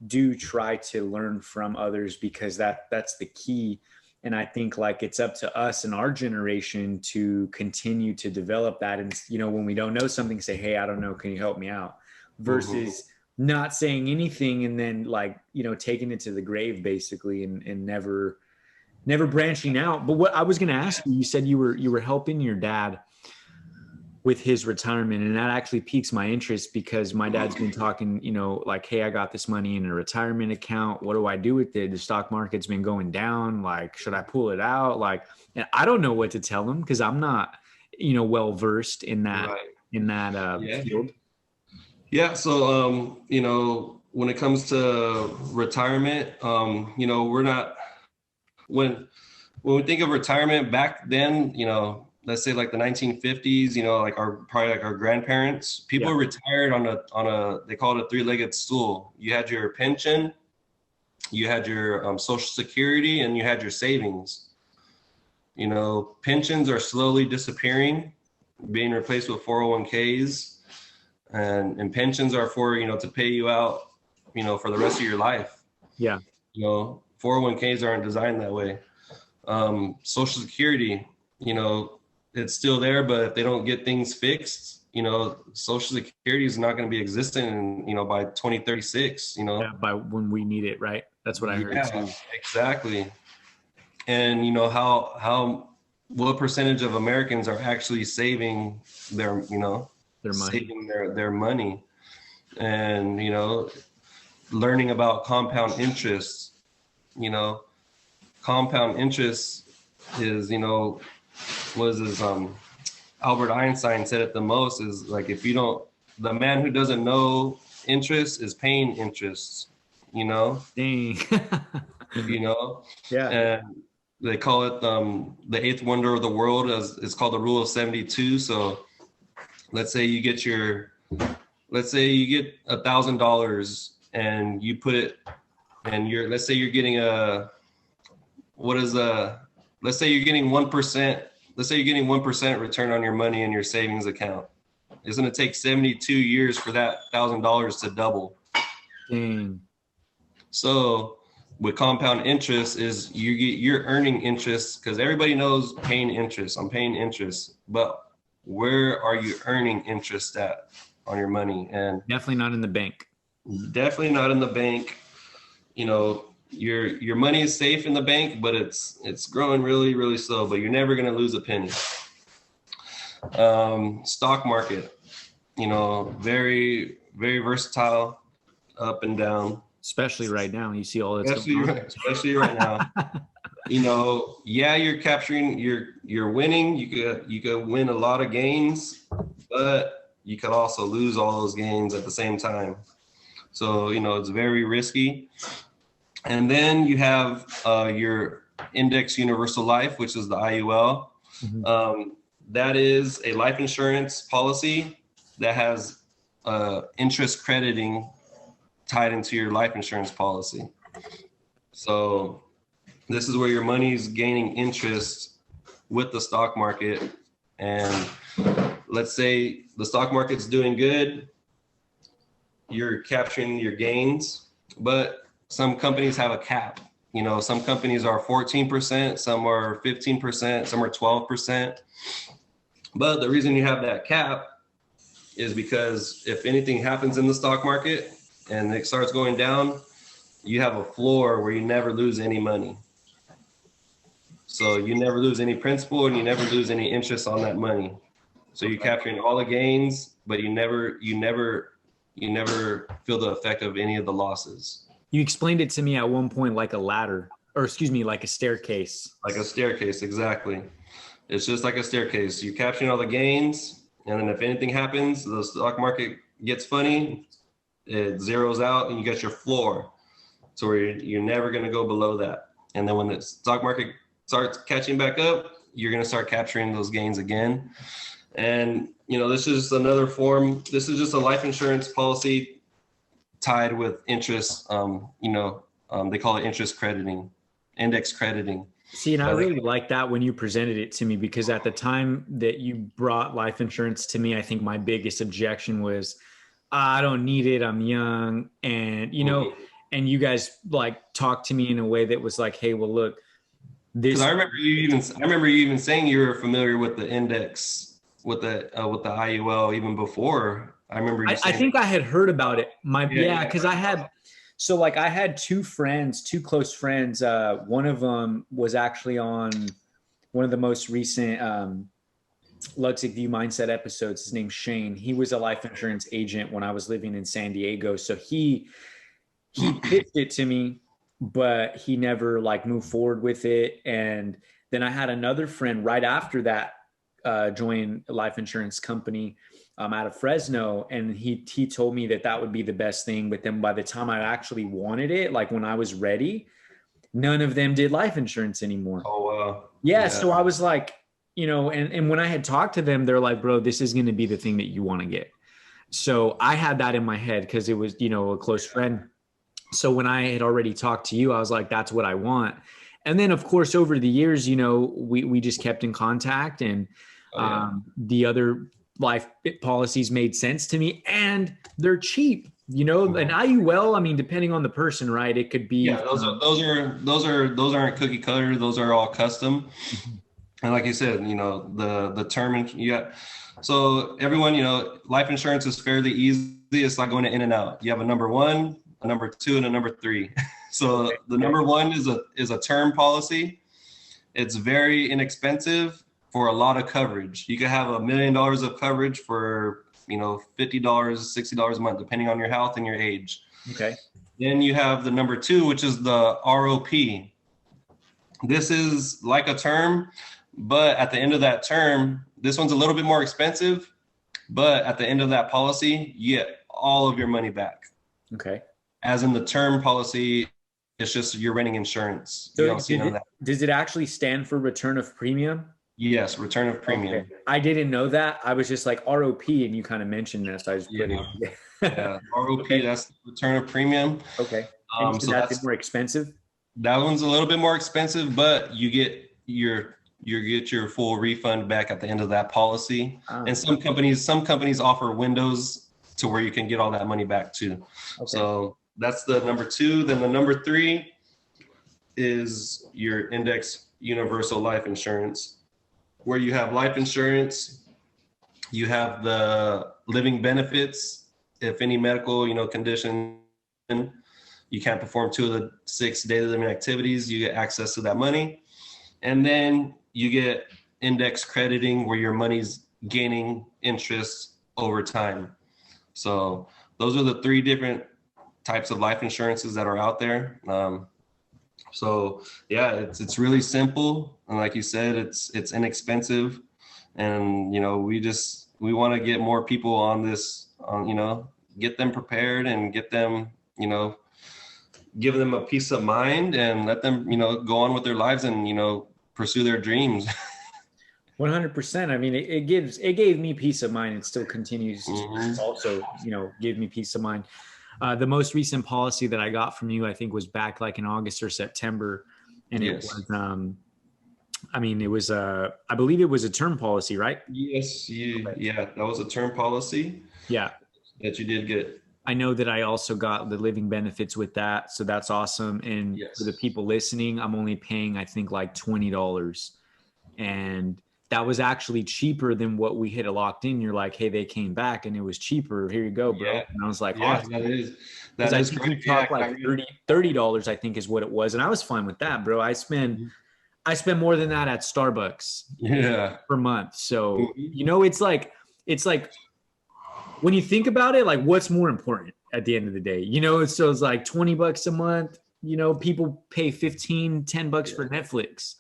S2: do try to learn from others because that's the key. And I think like it's up to us in our generation to continue to develop that. And, when we don't know something, say, hey, I don't know, can you help me out? Versus not saying anything and then like, taking it to the grave basically and never branching out. But what I was going to ask you, you said you were helping your dad with his retirement, and that actually piques my interest because my dad's been talking, like, hey, I got this money in a retirement account. What do I do with it? The stock market's been going down. Like, should I pull it out? Like, and I don't know what to tell him because I'm not, well versed in that field.
S3: Yeah. So, when it comes to retirement, we're not, when we think of retirement back then, let's say like the 1950s, probably our grandparents, people retired on a, they call it a three-legged stool. You had your pension, you had your Social Security, and you had your savings. Pensions are slowly disappearing, being replaced with 401ks, and pensions are for, to pay you out, for the rest of your life.
S2: Yeah.
S3: 401ks aren't designed that way. Social Security, it's still there, but if they don't get things fixed, Social Security is not going to be existent, by 2036,
S2: by when we need it, right? That's what I heard.
S3: Yeah, exactly. And what percentage of Americans are actually saving their money, saving their money, and learning about compound interest. Compound interest is, Albert Einstein said it the most, is like, the man who doesn't know interest is paying interest,
S2: Dang.
S3: Yeah. And they call it the eighth wonder of the world, as it's called the rule of 72. So let's say you get $1,000 and you put it, and let's say you're getting let's say you're getting 1%. Let's say you're getting 1% return on your money in your savings account. It's going to take 72 years for that $1,000 to double.
S2: Dang.
S3: So with compound interest is you're earning interest, because everybody knows paying interest. I'm paying interest, but where are you earning interest at on your money? And
S2: definitely not in the bank.
S3: Definitely not in the bank. Your money is safe in the bank, but it's growing really, really slow, but you're never going to lose a penny. Stock market, very, very versatile, up and down.
S2: Especially right now, you see all that stuff.
S3: Especially right now. You're capturing, you're winning. You could win a lot of gains, but you could also lose all those gains at the same time. So, it's very risky. And then you have your Index Universal Life, which is the IUL. Mm-hmm. That is a life insurance policy that has interest crediting tied into your life insurance policy. So this is where your money is gaining interest with the stock market. And let's say the stock market's doing good, you're capturing your gains, but some companies have a cap. Some companies are 14%, some are 15%, some are 12%. But the reason you have that cap is because if anything happens in the stock market and it starts going down, you have a floor where you never lose any money. So you never lose any principal and you never lose any interest on that money. So you're capturing all the gains, but you never feel the effect of any of the losses.
S2: You explained it to me at one point like a ladder, or excuse me, like a staircase.
S3: Like a staircase, exactly. It's just like a staircase. You're capturing all the gains, and then if anything happens, the stock market gets funny, it zeroes out, and you get your floor. So where you're never going to go below that. And then when the stock market starts catching back up, you're going to start capturing those gains again. And, this is another form. This is just a life insurance policy tied with interest. They call it interest crediting, index crediting.
S2: See, and I really like that when you presented it to me, because at the time that you brought life insurance to me, I think my biggest objection was, I don't need it. I'm young. And, and you guys like talked to me in a way that was like, hey, well, look, this.
S3: I remember you even saying you were familiar with the index, with the IUL even before. I remember you saying
S2: I think I had heard about it. Because I had two close friends. One of them was actually on one of the most recent Luxic Vue mindset episodes. His name's Shane. He was a life insurance agent when I was living in San Diego. So he pitched it to me, but he never like moved forward with it. And then I had another friend right after that join a life insurance company out of Fresno. And he told me that would be the best thing. But then by the time I actually wanted it, like when I was ready, none of them did life insurance anymore.
S3: Oh, wow.
S2: Yeah. So I was like, and when I had talked to them, they're like, bro, this is going to be the thing that you want to get. So I had that in my head because it was, a close friend. So when I had already talked to you, I was like, that's what I want. And then of course, over the years, we just kept in contact, and the other life policies made sense to me, and they're cheap, and IUL, I mean, depending on the person, right? It could be,
S3: those aren't cookie cutter. Those are all custom. And like you said, the term, so everyone, life insurance is fairly easy. It's like going in and out. You have a number 1, a number 2, and a number 3. So the number 1 is a term policy. It's very inexpensive for a lot of coverage. You could have $1 million of coverage for, $50, $60 a month, depending on your health and your age.
S2: Okay.
S3: Then you have the number 2, which is the ROP. This is like a term, but at the end of that term, this one's a little bit more expensive, but at the end of that policy, you get all of your money back.
S2: Okay.
S3: As in the term policy, it's just you're renting insurance.
S2: So does it actually stand for return of premium?
S3: Yes, return of premium.
S2: Okay. I didn't know that. I was just like ROP, and you kind of mentioned this. I just put it.
S3: Yeah, ROP, okay. That's return of premium.
S2: Okay. So that's more expensive?
S3: That one's a little bit more expensive, but you get your full refund back at the end of that policy. And some companies offer windows to where you can get all that money back too. Okay. So that's the number 2. Then the number 3 is your index universal life insurance, where you have life insurance, you have the living benefits. If any medical, condition, you can't perform 2 of the 6 daily living activities, you get access to that money. And then you get index crediting, where your money's gaining interest over time. So those are the 3 different types of life insurances that are out there. So yeah, it's really simple. And like you said, it's inexpensive. And, we want to get more people on this, get them prepared and get them, give them a peace of mind and let them, go on with their lives and, pursue their dreams.
S2: 100%. I mean, it gave me peace of mind. It still continues to also, give me peace of mind. The most recent policy that I got from you, I think, was back like in August or September. And it was, I believe it was a term policy, right?
S3: Yes. Yeah, that was a term policy.
S2: Yeah.
S3: That you did get.
S2: I know that I also got the living benefits with that. So that's awesome. And for the people listening, I'm only paying, I think, like $20. And that was actually cheaper than what we had locked in. You're like, hey, they came back and it was cheaper. Here you go, bro. Yeah. And I was like, awesome.
S3: That is
S2: great. Talk like $30, I think is what it was. And I was fine with that, bro. I spend more than that at Starbucks per month. So, it's like when you think about it, like what's more important at the end of the day, so it's like $20 a month, people pay $10 for Netflix,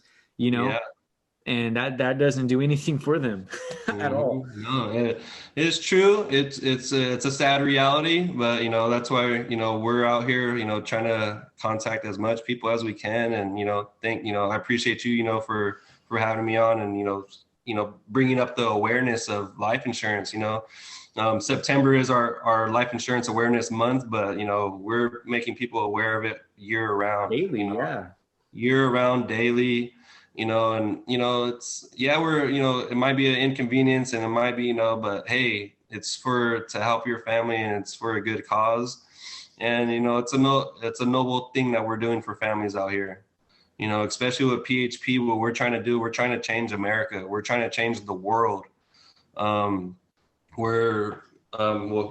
S2: and that doesn't do anything for them at all.
S3: No, it is true. It's a sad reality, but that's why we're out here trying to contact as much people as we can, and I appreciate you for having me on, and bringing up the awareness of life insurance. September is our life insurance awareness month, but, you know, we're making people aware of it year round.
S2: Daily,
S3: you know,
S2: yeah.
S3: Year round, daily, you know, and, you know, it's, yeah, we're, you know, it might be an inconvenience and it might be, you know, but hey, it's to help your family and it's for a good cause. And, you know, it's a noble thing that we're doing for families out here, you know, especially with PHP. What we're trying to do, we're trying to change America. We're trying to change the world. Well,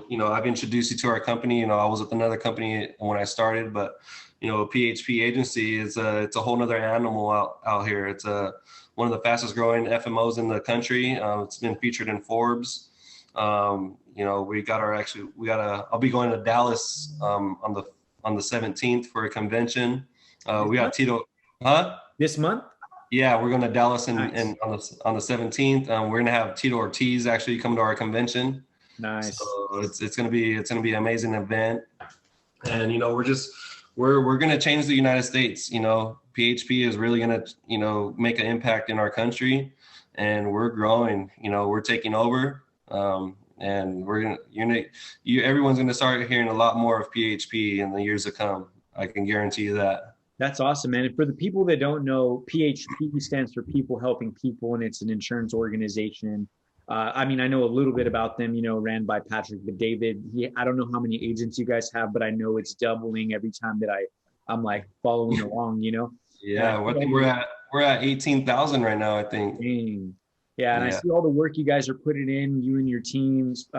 S3: you know, I've introduced you to our company. You know, I was with another company when I started, but, you know, a PHP agency it's a whole nother animal out here. It's one of the fastest growing FMOs in the country. It's been featured in Forbes. You know, I'll be going to Dallas on the 17th for a convention. We got Tito. Huh?
S2: This month?
S3: Yeah, we're going to Dallas
S2: Nice.
S3: and on the 17th. We're going to have Tito Ortiz actually come to our convention.
S2: Nice.
S3: So it's going to be an amazing event. And, you know, we're going to change the United States. You know, PHP is really going to, you know, make an impact in our country, and we're growing. You know, we're taking over. And everyone's going to start hearing a lot more of PHP in the years to come. I can guarantee you that.
S2: That's awesome, man. And for the people that don't know, PHP stands for People Helping People, and it's an insurance organization. I mean, I know a little bit about them, you know, ran by Patrick, but David, I don't know how many agents you guys have, but I know it's doubling every time that I'm like following along, you know?
S3: Yeah, we're at 18,000 right now, I think.
S2: Dang. Yeah, and I see all the work you guys are putting in, you and your teams,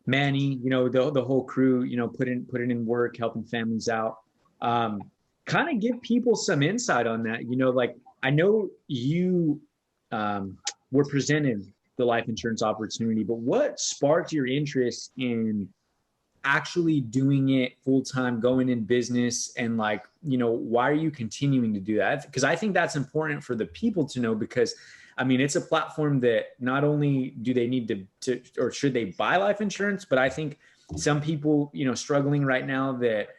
S2: Manny, you know, the whole crew, you know, putting in work, helping families out. Kind of give people some insight on that. You know, like I know you were presented the life insurance opportunity, but what sparked your interest in actually doing it full time, going in business, and like, you know, why are you continuing to do that? Because I think that's important for the people to know, because I mean, it's a platform that not only do they need to or should they buy life insurance, but I think some people, you know, struggling right now that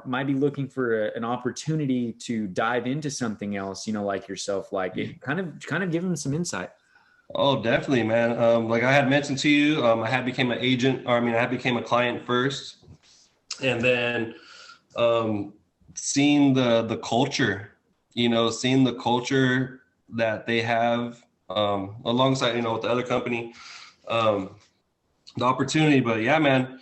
S2: might be looking for an opportunity to dive into something else, you know, like yourself, like it kind of give them some insight.
S3: Oh, definitely, man. Like I had mentioned to you, I had became an agent, or I mean, I had became a client first, and then seeing the culture, you know, seeing the culture that they have alongside, you know, with the other company, the opportunity. But yeah, man,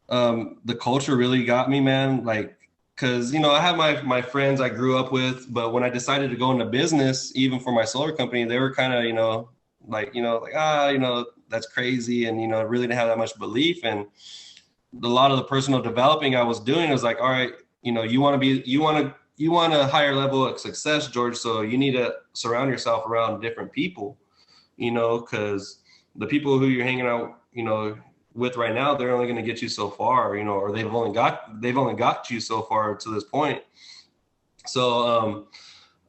S3: the culture really got me, man. Like, cause you know, I have my friends I grew up with, but when I decided to go into business, even for my solar company, they were kind of, you know, that's crazy. And, you know, really didn't have that much belief. And a lot of the personal developing I was doing was like, all right, you know, you want a higher level of success, George. So you need to surround yourself around different people, you know, because the people who you're hanging out, you know, with right now, they're only going to get you so far, you know, or they've only got you so far to this point. So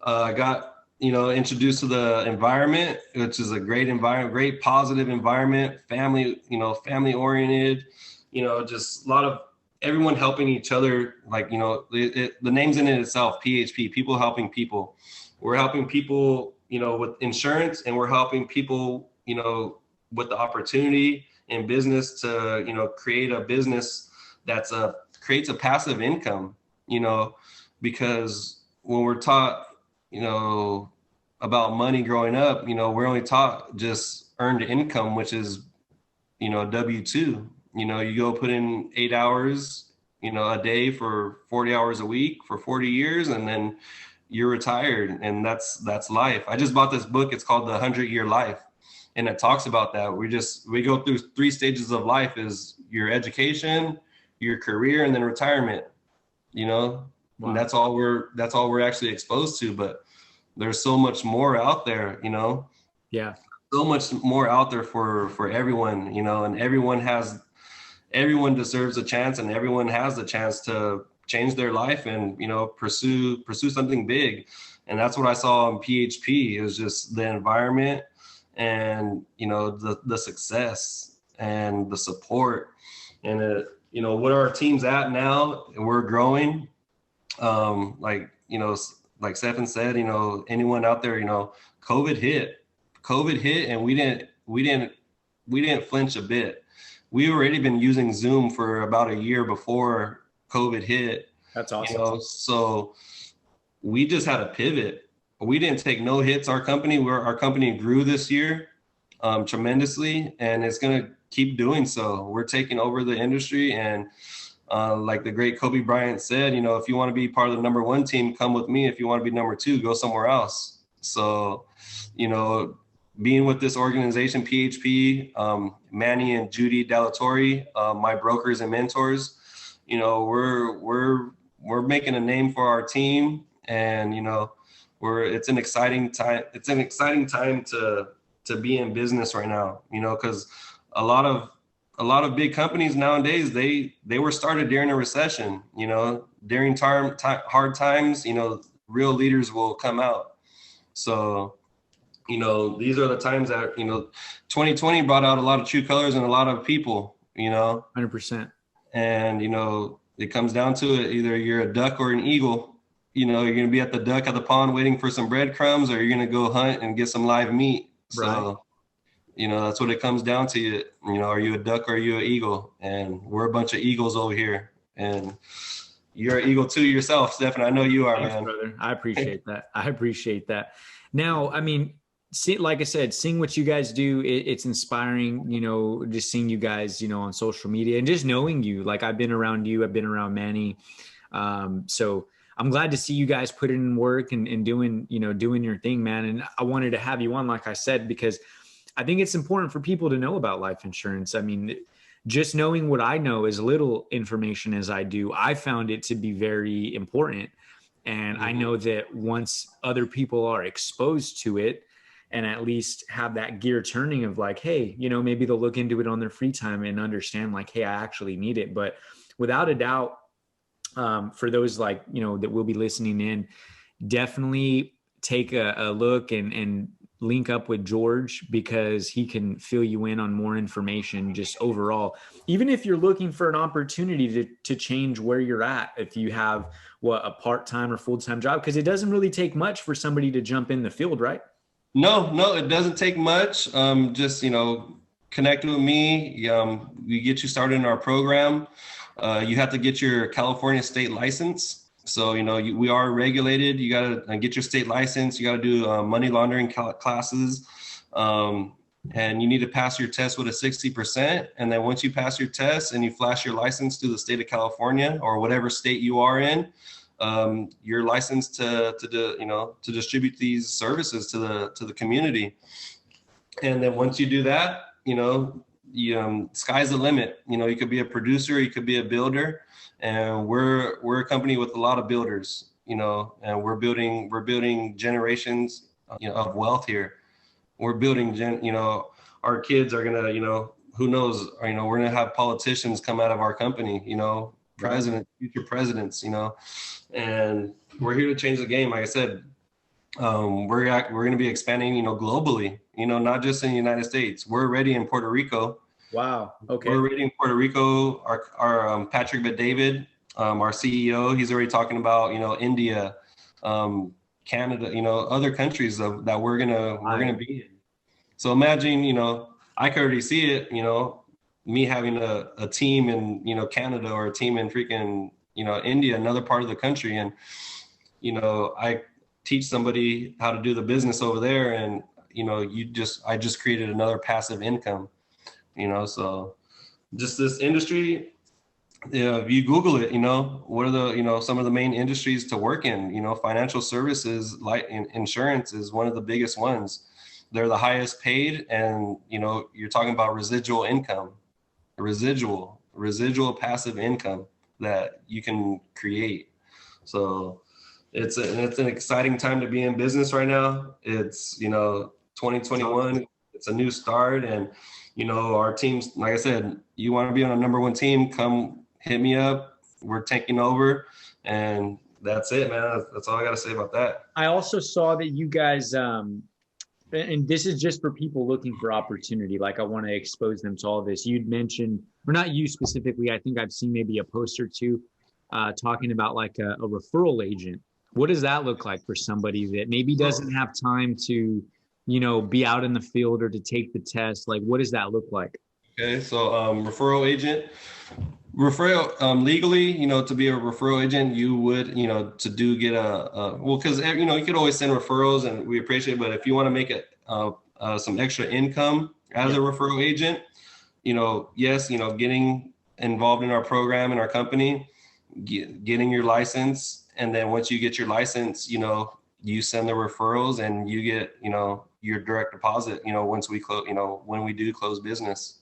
S3: I got, you know, introduced to the environment, which is a great environment, great positive environment, family, you know, family oriented, you know, just a lot of everyone helping each other. Like, you know, the name's in it itself, PHP, people helping people. We're helping people, you know, with insurance, and we're helping people, you know, with the opportunity in business to, you know, create a business that's creates a passive income, you know, because when we're taught, you know, about money growing up, you know, we're only taught just earned income, which is, you know, W-2. You know, you go put in 8 hours, you know, a day for 40 hours a week for 40 years, and then you're retired, and that's life. I just bought this book. It's called The 100-Year Life, and it talks about that. We go through 3 stages of life: is your education, your career, and then retirement. You know, wow. And that's all we're actually exposed to. But there's so much more out there, you know.
S2: Yeah.
S3: So much more out there for everyone, you know, and everyone deserves a chance, and everyone has the chance to change their life and, you know, pursue something big. And that's what I saw in PHP. It was just the environment and, you know, the success and the support, and you know, what our team's at now, and we're growing. Like, you know, like Stephen said, you know, anyone out there, you know, COVID hit, and we didn't we didn't flinch a bit. We already been using Zoom for about a year before COVID hit.
S2: That's awesome.
S3: You know, so we just had to pivot. We didn't take no hits. Our company grew this year tremendously, and it's gonna keep doing so. We're taking over the industry, and like the great Kobe Bryant said, you know, if you want to be part of the number one team, come with me. If you want to be number two, go somewhere else. So, you know, being with this organization, PHP, Manny and Judy Delatorre, my brokers and mentors, you know, we're making a name for our team, and you know, it's an exciting time. It's an exciting time to be in business right now. You know, because a lot of big companies nowadays, they were started during a recession. You know, during hard times, you know, real leaders will come out. So, you know, these are the times that, you know, 2020 brought out a lot of true colors and a lot of people, you know.
S2: 100%.
S3: And, you know, it comes down to it. Either you're a duck or an eagle. You know, you're going to be at the duck at the pond waiting for some breadcrumbs, or you're going to go hunt and get some live meat.
S2: Right.
S3: So, you know, that's what it comes down to. You know, are you a duck or are you an eagle? And we're a bunch of eagles over here. And you're an eagle too yourself, Stephen. I know you are,
S2: Thanks,
S3: man.
S2: brother. I appreciate that. I appreciate that. Now, I mean, like I said, seeing what you guys do, it's inspiring, you know, just seeing you guys, you know, on social media and just knowing you. Like, I've been around you, I've been around Manny. So I'm glad to see you guys put in work and doing your thing, man. And I wanted to have you on, like I said, because I think it's important for people to know about life insurance. I mean, just knowing what I know, as little information as I do, I found it to be very important. And I know that once other people are exposed to it and at least have that gear turning of like, hey, you know, maybe they'll look into it on their free time and understand like, hey, I actually need it. But without a doubt, for those like, you know, that will be listening in, definitely take a look and link up with George, because he can fill you in on more information just overall. Even if you're looking for an opportunity to change where you're at, if you have a part-time or full-time job, because it doesn't really take much for somebody to jump in the field, right?
S3: No, it doesn't take much. Just, you know, connect with me. We get you started in our program. You have to get your California state license. So, you know, we are regulated. You got to get your state license. You got to do money laundering classes. And you need to pass your test with a 60%. And then once you pass your test and you flash your license to the state of California or whatever state you are in, you're licensed to distribute these services to the community. And then once you do that, you know, sky's the limit. You know, you could be a producer, you could be a builder. And we're a company with a lot of builders, you know, and we're building generations, you know, of wealth here. We're building, you know, our kids are gonna, you know, who knows, you know, we're gonna have politicians come out of our company, you know, future presidents, you know, and we're here to change the game. Like I said, we're gonna be expanding, you know, globally, you know, not just in the United States. We're already in Puerto Rico.
S2: Wow. Okay.
S3: We're already in Puerto Rico. Our Patrick Bet-David, our CEO, he's already talking about, you know, India, Canada, you know, other countries that we're gonna be in. So imagine, you know, I could already see it, you know, me having a team in, you know, Canada, or a team in freaking, you know, India, another part of the country, and you know, I teach somebody how to do the business over there, and you know, I just created another passive income. You know, so just this industry, you know, if you Google it, you know, what are the, you know, some of the main industries to work in, you know, financial services, like insurance is one of the biggest ones. They're the highest paid. And, you know, you're talking about residual income, residual passive income that you can create. So it's an exciting time to be in business right now. It's, you know, 2021, it's a new start. And you know, our teams, like I said, you want to be on a number one team, come hit me up. We're taking over. And that's it, man. That's all I got to say about that.
S2: I also saw that you guys, and this is just for people looking for opportunity. Like, I want to expose them to all this. You'd mentioned, or not you specifically, I think I've seen maybe a post or two talking about like a referral agent. What does that look like for somebody that maybe doesn't have time to be out in the field or to take the test? Like, what does that look like?
S3: Okay, so referral agent. Referral legally, to be a referral agent, you would, to do get well, because you could always send referrals, and we appreciate it. But if you want to make it some extra income as a referral agent, yes, getting involved in our program in our company, getting your license, and then once you get your license, you send the referrals, and you get, your direct deposit, once we close, when we do close business.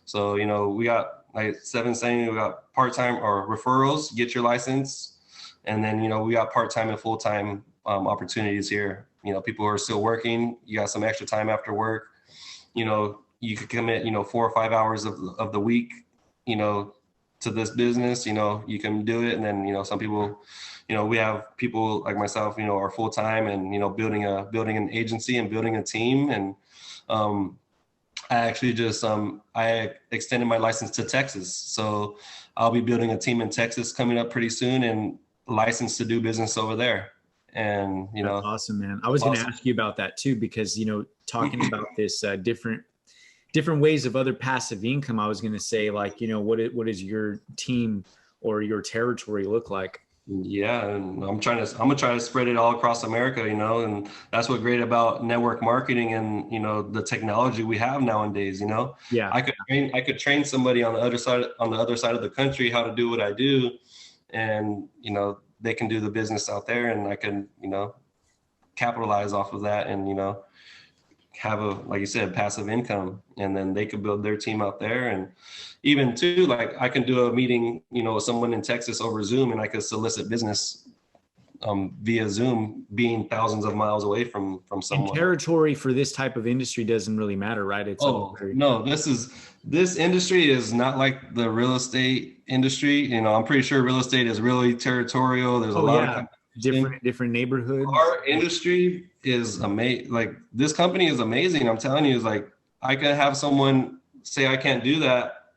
S3: So, we got, like Seven saying, we got part-time or referrals, get your license. And then, we got part-time and full-time opportunities here. People who are still working, you got some extra time after work. You could commit, 4 or 5 hours of the week, to this business, you can do it. And then, some people, we have people like myself, are full-time and, building an agency and building a team. And, I actually just, I extended my license to Texas. So I'll be building a team in Texas coming up pretty soon and licensed to do business over there. And,
S2: That's awesome, man. I was going to ask you about that too, because, talking about this different ways of other passive income, I was going to say, like, what does your team or your territory look like?
S3: Yeah, and I'm gonna try to spread it all across America, and that's what's great about network marketing and the technology we have nowadays.
S2: Yeah,
S3: I could train somebody on the other side of the country how to do what I do, and they can do the business out there, and I can capitalize off of that, and have a, like you said, passive income, and then they could build their team out there. And even too, like, I can do a meeting, with someone in Texas over Zoom, and I could solicit business via Zoom, being thousands of miles away from someone.
S2: And territory for this type of industry doesn't really matter, right? It's
S3: no, this industry is not like the real estate industry. I'm pretty sure real estate is really territorial. There's a lot of
S2: different neighborhoods.
S3: Our industry is amazing. Like, this company is amazing. I'm telling you, is like, I can have someone say, I can't do that.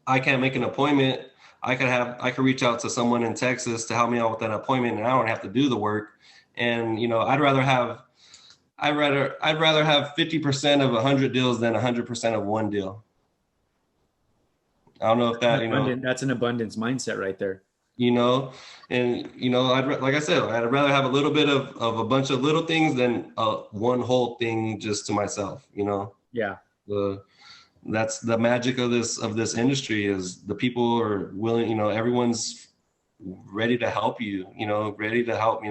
S3: I can't make an appointment. I could reach out to someone in Texas to help me out with that appointment, and I don't have to do the work. And, I'd rather have 50% of 100 deals than 100% of one deal. I don't know if that,
S2: that's an abundance mindset right there.
S3: And, like I said, I'd rather have a little bit of a bunch of little things than one whole thing just to myself,
S2: Yeah.
S3: That's the magic of this industry, is the people are willing, everyone's ready to help you, ready to help.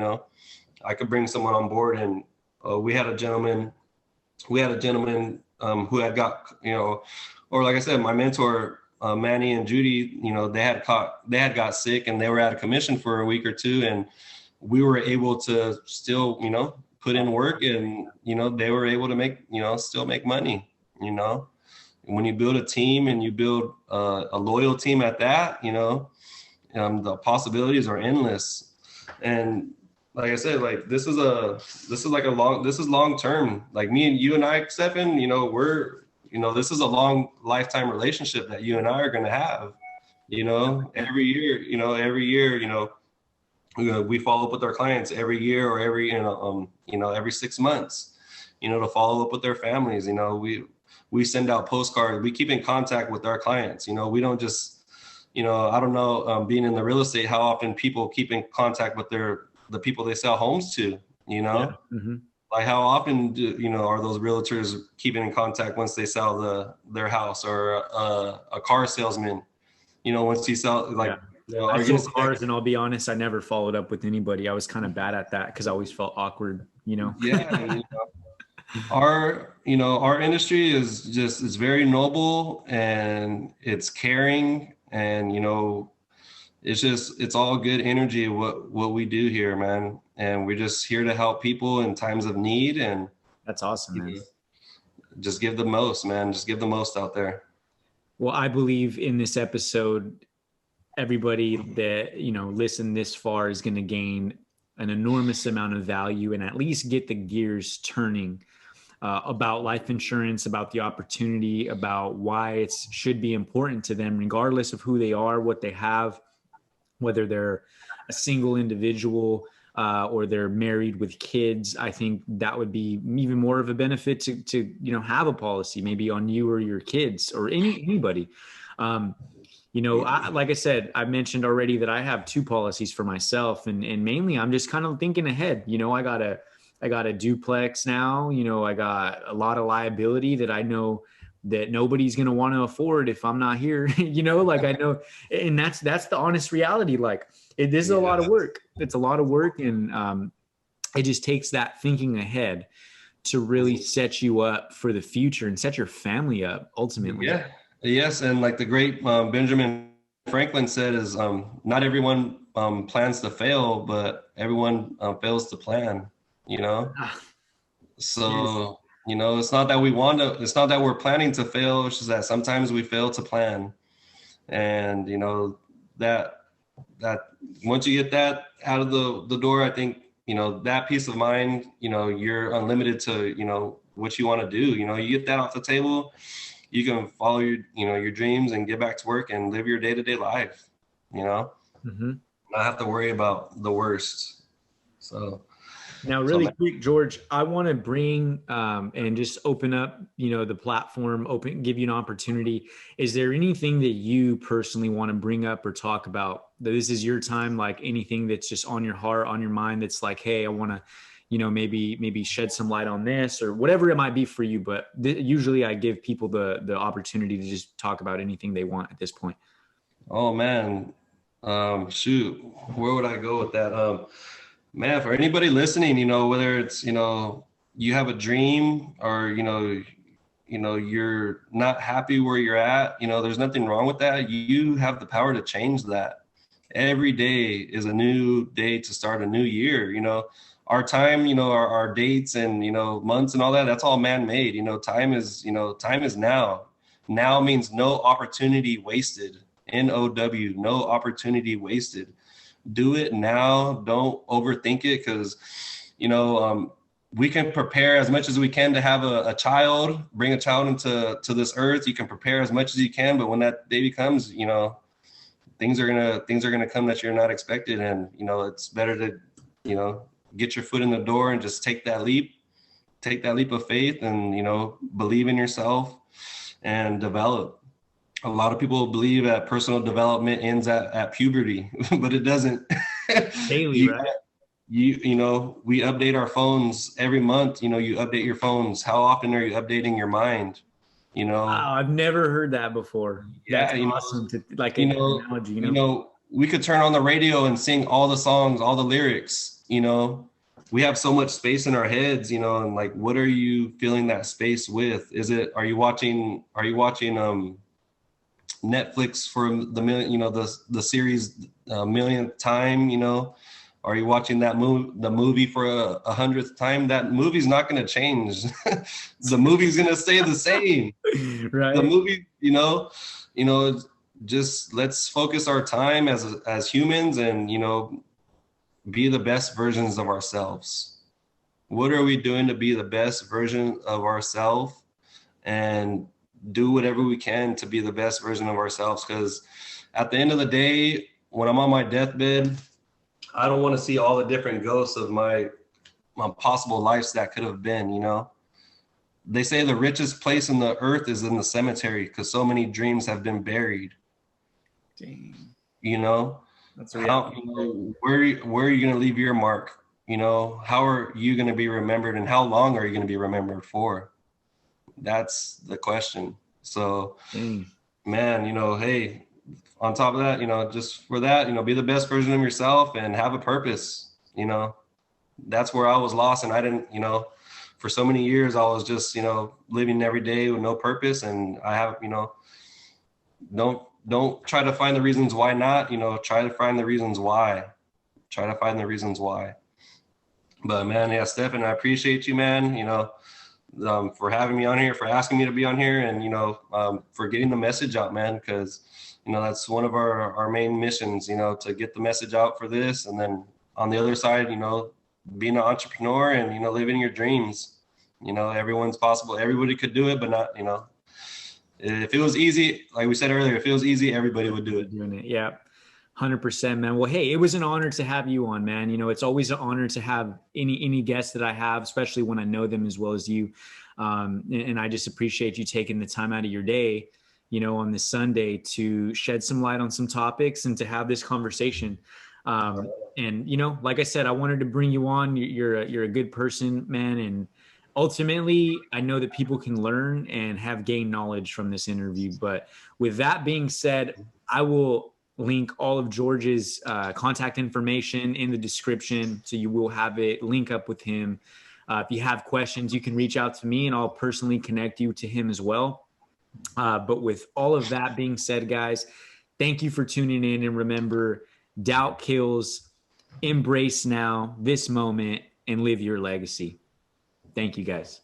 S3: I could bring someone on board, and we had a gentleman who had got, or like I said, my mentor, Manny and Judy, they had got sick, and they were out of commission for a week or two, and we were able to still, put in work, and, they were able to make, still make money. When you build a team and you build a loyal team at that, the possibilities are endless. And like I said, like, this is long term. Like, me and you and I, Stefan, this is a long lifetime relationship that you and I are going to have. Every year, we follow up with our clients every year, or every 6 months, to follow up with their families. We send out postcards. We keep in contact with our clients. We don't just, I don't know, being in the real estate, how often people keep in contact with the people they sell homes to,
S2: Yeah. Mm-hmm.
S3: Like, how often are those realtors keeping in contact once they sell their house, or a car salesman, once you sell, like,
S2: I sold cars, and I'll be honest, I never followed up with anybody. I was kind of bad at that because I always felt awkward,
S3: Yeah. Our industry is it's very noble, and it's caring, and, it's all good energy, what we do here, man. And we're just here to help people in times of need. And
S2: that's awesome, man.
S3: Just give the most, man. Just give the most out there.
S2: Well, I believe in this episode, everybody that, listened this far is going to gain an enormous amount of value, and at least get the gears turning about life insurance, about the opportunity, about why it should be important to them, regardless of who they are, what they have, whether they're a single individual, or they're married with kids, I think that would be even more of a benefit to have a policy maybe on you or your kids or anybody. Like I said, I mentioned already that I have 2 policies for myself, and mainly I'm just kind of thinking ahead. I got a duplex now. I got a lot of liability that I know that nobody's going to want to afford if I'm not here. I know, and that's the honest reality. Like it is a lot of work. It's a lot of work, and it just takes that thinking ahead to really set you up for the future and set your family up ultimately.
S3: Yeah. Yes. And like the great Benjamin Franklin said is not everyone plans to fail, but everyone fails to plan, So, it's not that it's not that we're planning to fail. It's just that sometimes we fail to plan. And, that once you get that out of the door, I think, that peace of mind, you're unlimited to, what you want to do. You get that off the table, you can follow your dreams and get back to work and live your day-to-day life, not have to worry about the worst. So
S2: now really quick, George, I want to bring and just open up, the platform, give you an opportunity. Is there anything that you personally want to bring up or talk about? This is your time, like anything that's just on your heart, on your mind, that's like, hey, I want to, maybe shed some light on this or whatever it might be for you. But usually I give people the opportunity to just talk about anything they want at this point.
S3: Oh man. Shoot, where would I go with that? Man, for anybody listening, whether it's, you have a dream or, you're not happy where you're at, there's nothing wrong with that. You have the power to change that. Every day is a new day to start a new year. Our time, our dates and, months and all that, that's all man-made. Time is now. Now means no opportunity wasted. NOW, no opportunity wasted. Do it now. Don't overthink it, because, we can prepare as much as we can to have a child, bring a child into this earth. You can prepare as much as you can, but when that baby comes, things are gonna come that you're not expected, and it's better to get your foot in the door and just take that leap of faith, and believe in yourself and develop. A lot of people believe that personal development ends at puberty, but it doesn't.
S2: Daily, right?
S3: We update our phones every month. You update your phones. How often are you updating your mind?
S2: Wow, I've never heard that before.
S3: Yeah,
S2: that's awesome to like an analogy.
S3: We could turn on the radio and sing all the songs, all the lyrics. We have so much space in our heads. And like, what are you filling that space with? Are you watching Netflix for the series millionth time? Are you watching the movie for a 100th time? That movie's not going to change. The movie's going to stay the same.
S2: Right.
S3: The movie, just let's focus our time as humans and be the best versions of ourselves. What are we doing to be the best version of ourselves, and do whatever we can to be the best version of ourselves? Because at the end of the day, when I'm on my deathbed, I don't want to see all the different ghosts of my possible lives that could have been. They say the richest place in the earth is in the cemetery, because so many dreams have been buried.
S2: Dang.
S3: That's a reality. Where are you going to leave your mark? How are you going to be remembered, and how long are you going to be remembered for? That's the question. So, man, hey, on top of that, just for that, be the best version of yourself and have a purpose. That's where I was lost, and I didn't, for so many years I was just, living every day with no purpose. And I have, don't try to find the reasons why not, try to find the reasons why. But man, yeah, Stephen, I appreciate you, man, for having me on here, for asking me to be on here, and, for getting the message out, man, because, that's one of our main missions, to get the message out for this. And then on the other side, being an entrepreneur and, living your dreams, everyone's possible. Everybody could do it, but not, if it was easy, like we said earlier, if it was easy, everybody would do it.
S2: Doing it. Yeah. 100%, man. Well, hey, it was an honor to have you on, man. You know, it's always an honor to have any guests that I have, especially when I know them as well as you. And I just appreciate you taking the time out of your day, you know, on this Sunday to shed some light on some topics and to have this conversation. And, you know, like I said, I wanted to bring you on. You're a good person, man. And ultimately, I know that people can learn and have gained knowledge from this interview. But with that being said, I will link all of George's contact information in the description. So you will have it, link up with him. If you have questions, you can reach out to me and I'll personally connect you to him as well. But with all of that being said, guys, thank you for tuning in. And remember, doubt kills. Embrace now, this moment, and live your legacy. Thank you, guys.